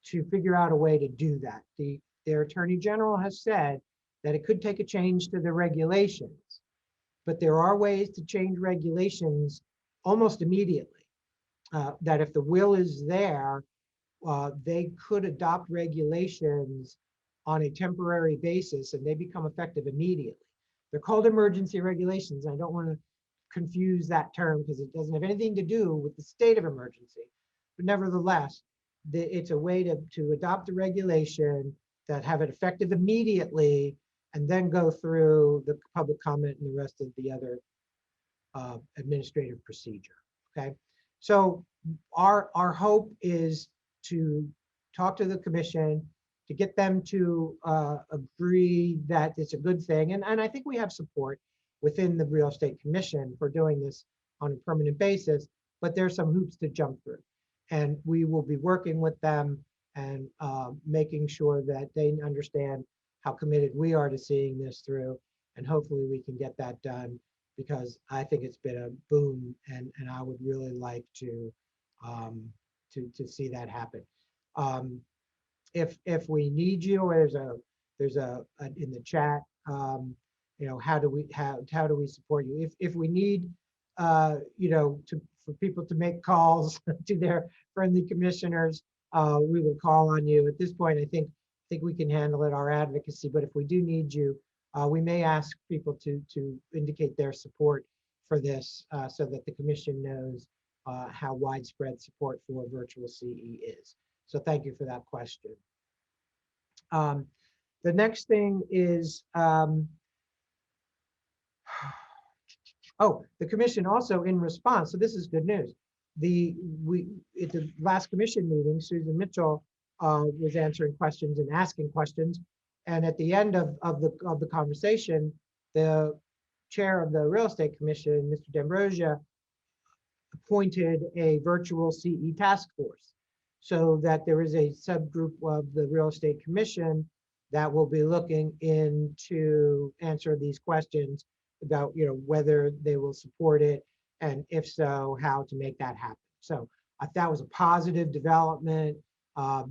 to figure out a way to do that. Their Attorney General has said that it could take a change to the regulations, but there are ways to change regulations almost immediately. That if the will is there, they could adopt regulations on a temporary basis and they become effective immediately. They're called emergency regulations. I don't want to confuse that term because it doesn't have anything to do with the state of emergency. But nevertheless, it's a way to adopt a regulation that have it effective immediately and then go through the public comment and the rest of the other administrative procedure. Okay, so our hope is to talk to the commission, to get them to agree that it's a good thing. And I think we have support within the Real Estate Commission for doing this on a permanent basis, but there's some hoops to jump through. And we will be working with them and making sure that they understand how committed we are to seeing this through. And hopefully we can get that done, because I think it's been a boom, and I would really like to see that happen. If we need you, or there's a in the chat, how do we support you? If we need for people to make calls to their friendly commissioners, we will call on you. At this point, I think we can handle it, our advocacy, but if we do need you, we may ask people to indicate their support for this, so that the commission knows how widespread support for virtual CE is. So thank you for that question. The next thing is, the commission also, in response, so this is good news. At the last commission meeting, Susan Mitchell was answering questions and asking questions. And at the end of the conversation, the chair of the Real Estate Commission, Mr. D'Ambrosia, appointed a virtual CE task force, so that there is a subgroup of the Real Estate Commission that will be looking into answer these questions about whether they will support it, and if so, how to make that happen. So that was a positive development.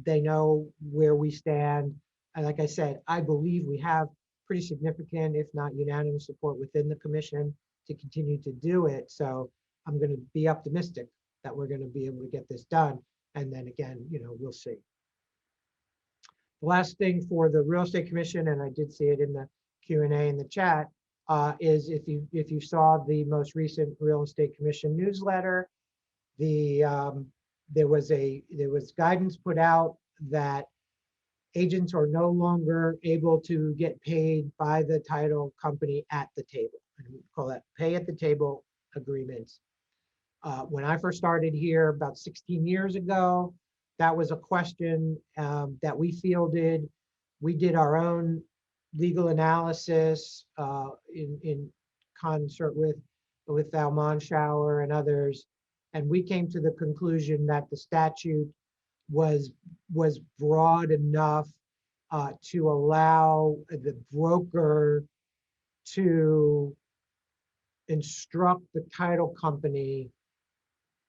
They know where we stand. And like I said, I believe we have pretty significant, if not unanimous, support within the commission to continue to do it. So I'm going to be optimistic that we're going to be able to get this done. And then again, we'll see. The last thing for the Real Estate Commission, and I did see it in the Q&A in the chat, is if you saw the most recent Real Estate Commission newsletter, there was guidance put out that agents are no longer able to get paid by the title company at the table. And we call that pay at the table agreements. When I first started here about 16 years ago, that was a question that we fielded. We did our own legal analysis in concert with Al Monschauer and others, and we came to the conclusion that the statute was broad enough to allow the broker to instruct the title company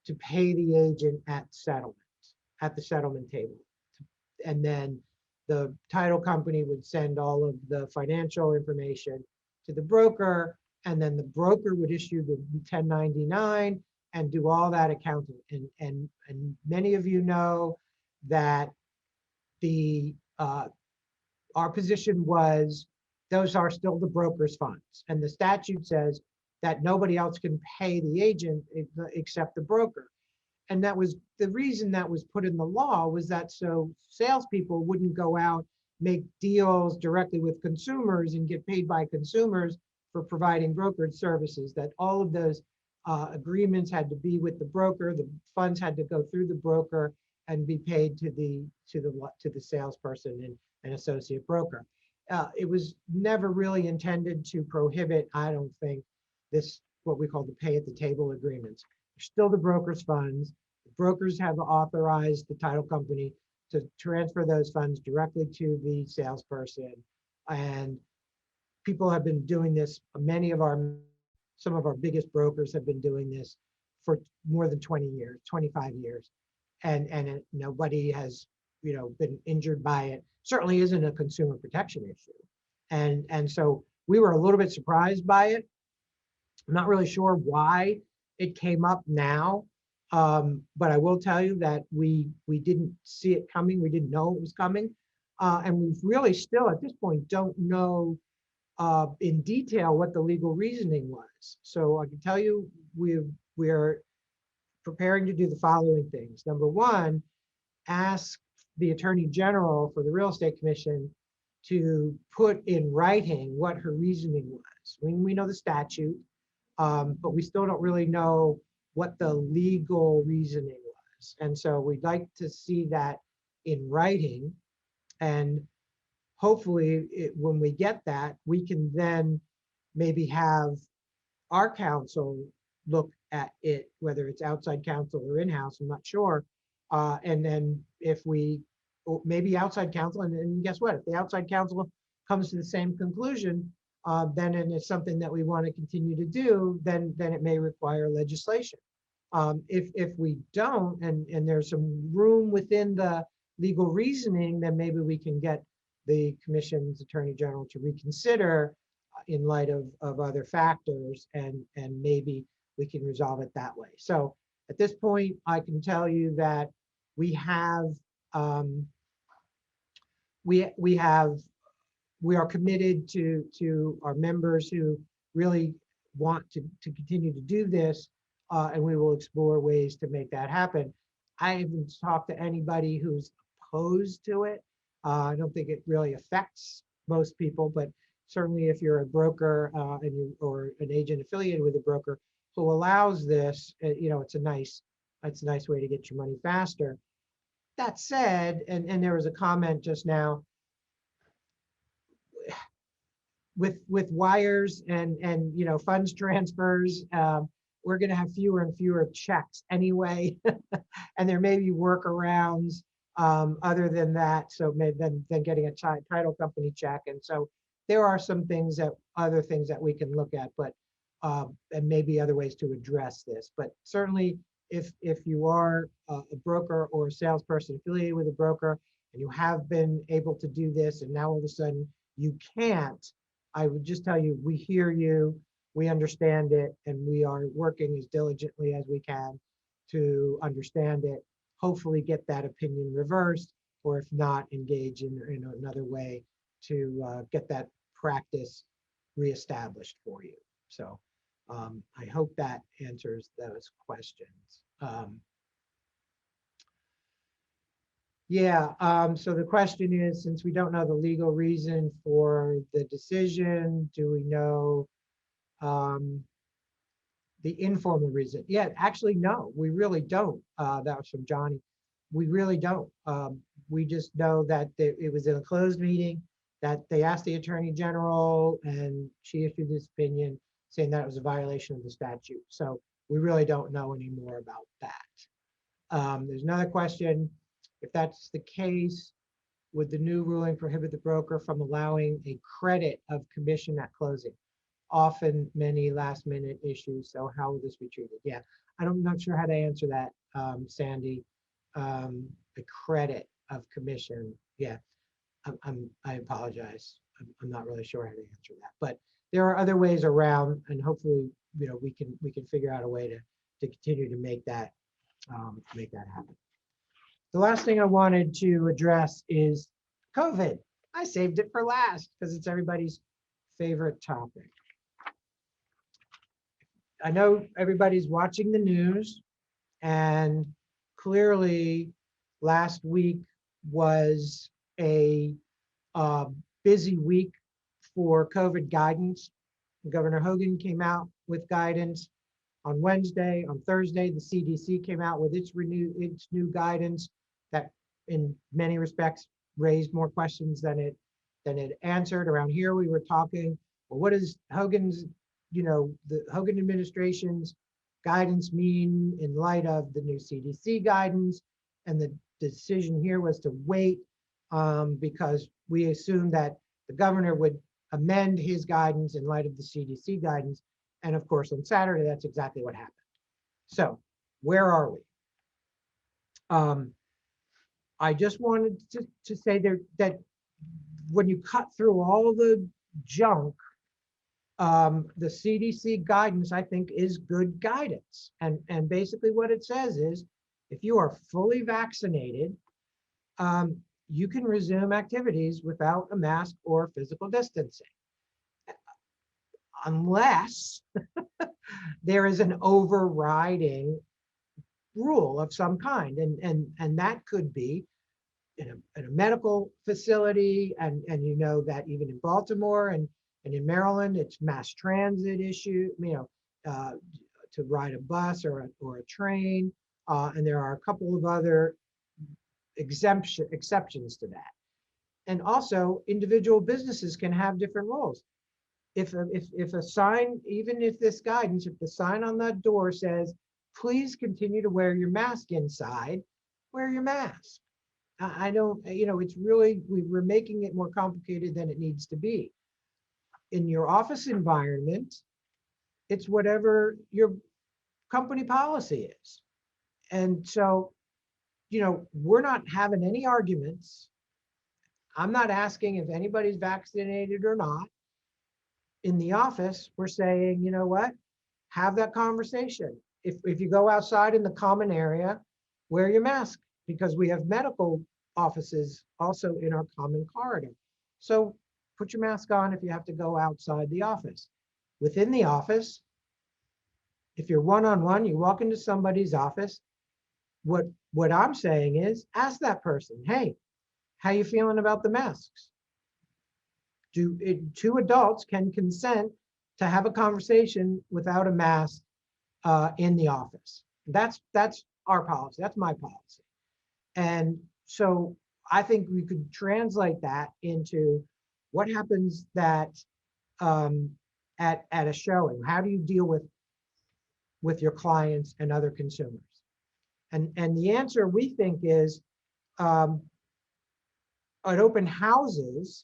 to pay the agent at settlement, at the settlement table. And then the title company would send all of the financial information to the broker, and then the broker would issue the 1099 and do all that accounting. And many of you know that the our position was those are still the broker's funds. And the statute says that nobody else can pay the agent except the broker. And that was the reason that was put in the law, was that so salespeople wouldn't go out, make deals directly with consumers and get paid by consumers for providing brokerage services, that all of those agreements had to be with the broker, the funds had to go through the broker and be paid to the salesperson and associate broker. It was never really intended to prohibit, I don't think, this what we call the pay at the table agreements. Still the broker's funds. The brokers have authorized the title company to transfer those funds directly to the salesperson. And people have been doing this. Some of our biggest brokers have been doing this for more than 20 years, 25 years. And nobody has, been injured by it. Certainly isn't a consumer protection issue. And so we were a little bit surprised by it. I'm not really sure why it came up now, but I will tell you that we didn't see it coming. We didn't know it was coming, and we really still at this point don't know in detail what the legal reasoning was. So I can tell you we are preparing to do the following things. Number one, ask the Attorney General for the Real Estate Commission to put in writing what her reasoning was. We know the statute. But we still don't really know what the legal reasoning was. And so we'd like to see that in writing. And hopefully when we get that, we can then maybe have our counsel look at it, whether it's outside counsel or in-house, I'm not sure. And then maybe outside counsel, and guess what? If the outside counsel comes to the same conclusion, then and it's something that we want to continue to do, then it may require legislation. If we don't, and there's some room within the legal reasoning, then maybe we can get the Commission's Attorney General to reconsider in light of other factors, and maybe we can resolve it that way. So at this point, I can tell you that we are committed to our members who really want to continue to do this, and we will explore ways to make that happen. I haven't talked to anybody who's opposed to it. I don't think it really affects most people, but certainly if you're a broker or an agent affiliated with a broker who allows this, it's a nice way to get your money faster. That said, and there was a comment just now, with wires and funds transfers, we're going to have fewer and fewer checks anyway, and there may be workarounds other than that. So than getting a title company check, and so there are some other things that we can look at, but and maybe other ways to address this. But certainly, if you are a broker or a salesperson affiliated with a broker, and you have been able to do this, and now all of a sudden you can't, I would just tell you, we hear you, we understand it, and we are working as diligently as we can to understand it, hopefully get that opinion reversed, or if not, engage in another way to get that practice reestablished for you. So I hope that answers those questions. So the question is, since we don't know the legal reason for the decision, do we know the informal reason? Yeah, actually, no, we really don't. That was from Johnny. We really don't. We just know that it was in a closed meeting, that they asked the Attorney General, and she issued this opinion saying that it was a violation of the statute. So we really don't know any more about that. There's another question. If that's the case, would the new ruling prohibit the broker from allowing a credit of commission at closing? often many last minute issues. So how will this be treated? Yeah, I'm not sure how to answer that, Sandy. The credit of commission. Yeah, I apologize. I'm not really sure how to answer that, but there are other ways around, and hopefully, we can figure out a way to continue to make that happen. The last thing I wanted to address is COVID. I saved it for last because it's everybody's favorite topic. I know everybody's watching the news, and clearly last week was a uh, busy week for COVID guidance. Governor Hogan came out with guidance on Wednesday. On Thursday, the CDC came out with its new guidance that, in many respects, raised more questions than it answered. Around here, we were talking, well, what does the Hogan administration's guidance mean in light of the new CDC guidance? And the decision here was to wait because we assumed that the governor would amend his guidance in light of the CDC guidance. And of course, on Saturday, that's exactly what happened. So where are we? I just wanted to say there that when you cut through all the junk, the CDC guidance, I think, is good guidance. And basically what it says is, if you are fully vaccinated, you can resume activities without a mask or physical distancing, unless there is an overriding rule of some kind. And that could be in a medical facility. And you know that even in Baltimore and in Maryland, it's mass transit issue, to ride a bus or a train. And there are a couple of other exceptions to that. And also, individual businesses can have different rules. If a sign, even if this guidance, if the sign on that door says, please continue to wear your mask inside, wear your mask. I don't, it's really, we're making it more complicated than it needs to be. In your office environment, it's whatever your company policy is. And so, we're not having any arguments. I'm not asking if anybody's vaccinated or not. In the office, we're saying, you know what? Have that conversation. If you go outside in the common area, wear your mask, because we have medical offices also in our common corridor. So put your mask on if you have to go outside the office. Within the office, if you're one-on-one, you walk into somebody's office, what I'm saying is, ask that person, hey, how you feeling about the masks? Two adults can consent to have a conversation without a mask in the office. That's our policy. That's my policy. And so I think we could translate that into what happens that at a showing. How do you deal with your clients and other consumers? And the answer, we think, is at open houses,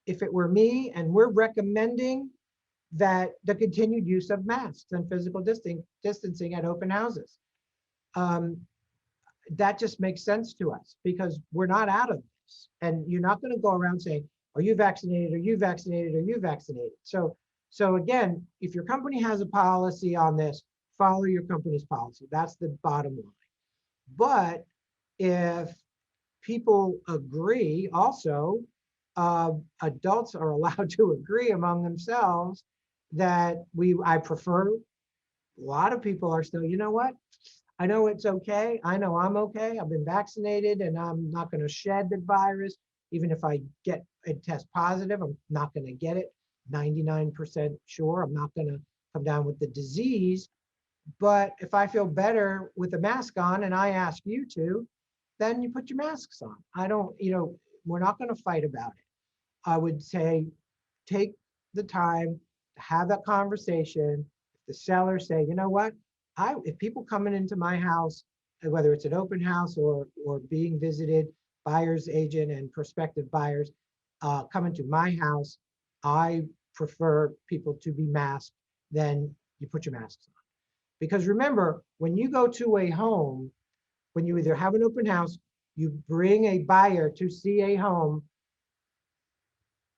if it were me and we're recommending that the continued use of masks and physical distancing at open houses, that just makes sense to us, because we're not out of this. And you're not going to go around saying, are you vaccinated? Are you vaccinated? Are you vaccinated? So again, if your company has a policy on this, follow your company's policy. That's the bottom line. But if people agree, also, adults are allowed to agree among themselves that I prefer. A lot of people are still, you know what? I know it's okay. I know I'm okay. I've been vaccinated and I'm not going to shed the virus. Even if I get a test positive, I'm not going to get it. 99% sure I'm not going to come down with the disease. But if I feel better with a mask on and I ask you to, then you put your masks on. I don't, we're not going to fight about it. I would say, take the time to have that conversation. If the sellers say, you know what, if people coming into my house, whether it's an open house or being visited, buyer's agent and prospective buyers coming to my house, I prefer people to be masked, then you put your masks on. Because remember, when you go to a home, when you either have an open house, you bring a buyer to see a home,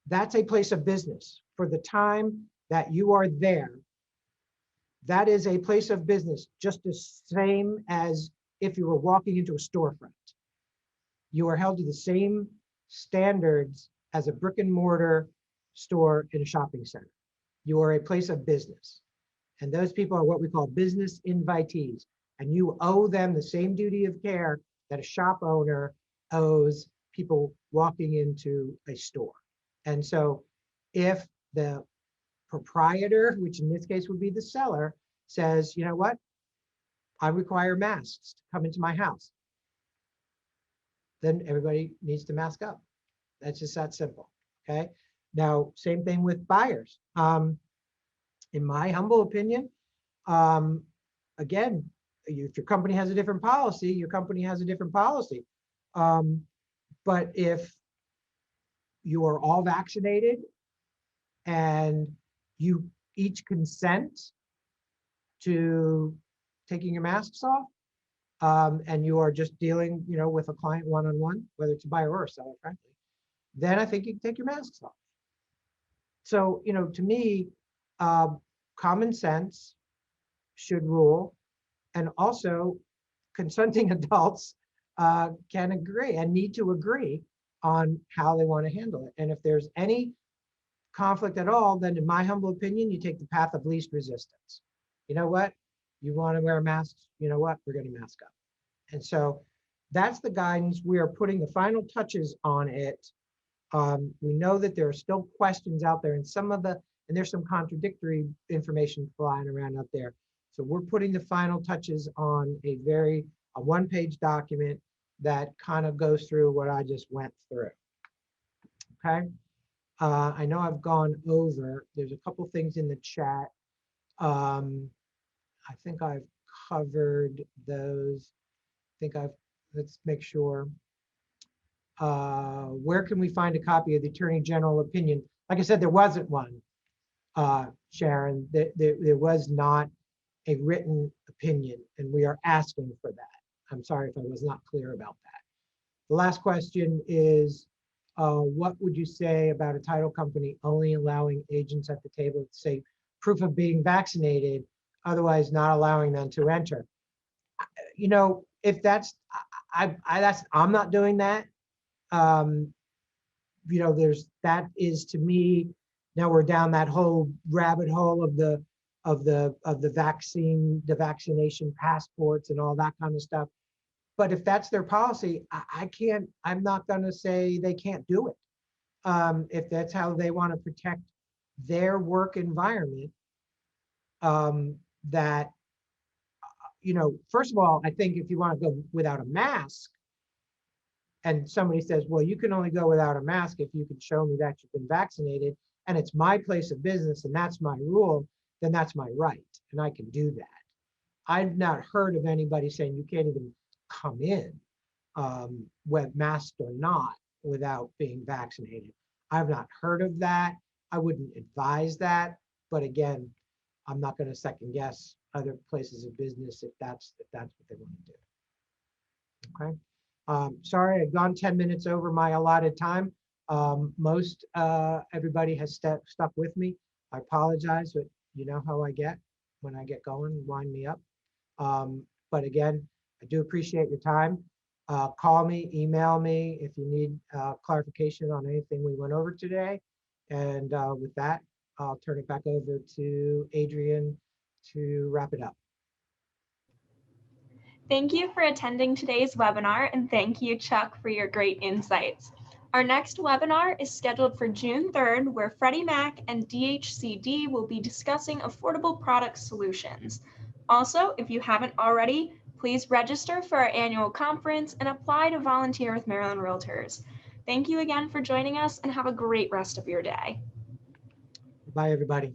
that's a place of business. For the time that you are there, that is a place of business, just the same as if you were walking into a storefront. You are held to the same standards as a brick and mortar store in a shopping center. You are a place of business. And those people are what we call business invitees. And you owe them the same duty of care that a shop owner owes people walking into a store. And so if the proprietor, which in this case would be the seller, says, you know what, I require masks to come into my house, then everybody needs to mask up. That's just that simple, okay? Now, same thing with buyers. In my humble opinion, again, if your company has a different policy, your company has a different policy. But if you are all vaccinated and you each consent to taking your masks off, and you are just dealing, with a client one-on-one, whether it's a buyer or a seller, frankly, then I think you can take your masks off. So, to me, common sense should rule, and also consenting adults can agree and need to agree on how they want to handle it. And if there's any conflict at all, then in my humble opinion, you take the path of least resistance. You know what? You want to wear masks? You know what? We're going to mask up. And so that's the guidance. We are putting the final touches on it. We know that there are still questions out there, and there's some contradictory information flying around out there. So we're putting the final touches on a one-page document that kind of goes through what I just went through. Okay. I know I've gone over. There's a couple things in the chat. I think I've covered those. Let's make sure. Where can we find a copy of the Attorney General opinion? Like I said, there wasn't one, Sharon. There was not a written opinion, and we are asking for that. I'm sorry if I was not clear about that. The last question is, what would you say about a title company only allowing agents at the table to say proof of being vaccinated, otherwise not allowing them to enter? If I'm not doing that. That is, to me, now we're down that whole rabbit hole of the vaccination passports and all that kind of stuff. But if that's their policy, I'm not going to say they can't do it. If that's how they want to protect their work environment, first of all, I think if you want to go without a mask, and somebody says, well, you can only go without a mask if you can show me that you've been vaccinated, and it's my place of business and that's my rule, then that's my right, and I can do that. I've not heard of anybody saying you can't even come in, whether masked or not, without being vaccinated. I've not heard of that. I wouldn't advise that. But again, I'm not going to second guess other places of business if that's what they want to do. Okay. Sorry, I've gone 10 minutes over my allotted time. Most everybody has stuck with me. I apologize, but you know how I get when I get going, wind me up. But again, I do appreciate your time. Call me, email me if you need clarification on anything we went over today. And with that, I'll turn it back over to Adrian to wrap it up.
Thank you for attending today's webinar, and thank you, Chuck, for your great insights. Our next webinar is scheduled for June 3rd, where Freddie Mac and DHCD will be discussing affordable product solutions. Also, if you haven't already, please register for our annual conference and apply to volunteer with Maryland Realtors. Thank you again for joining us, and have a great rest of your day.
Bye, everybody.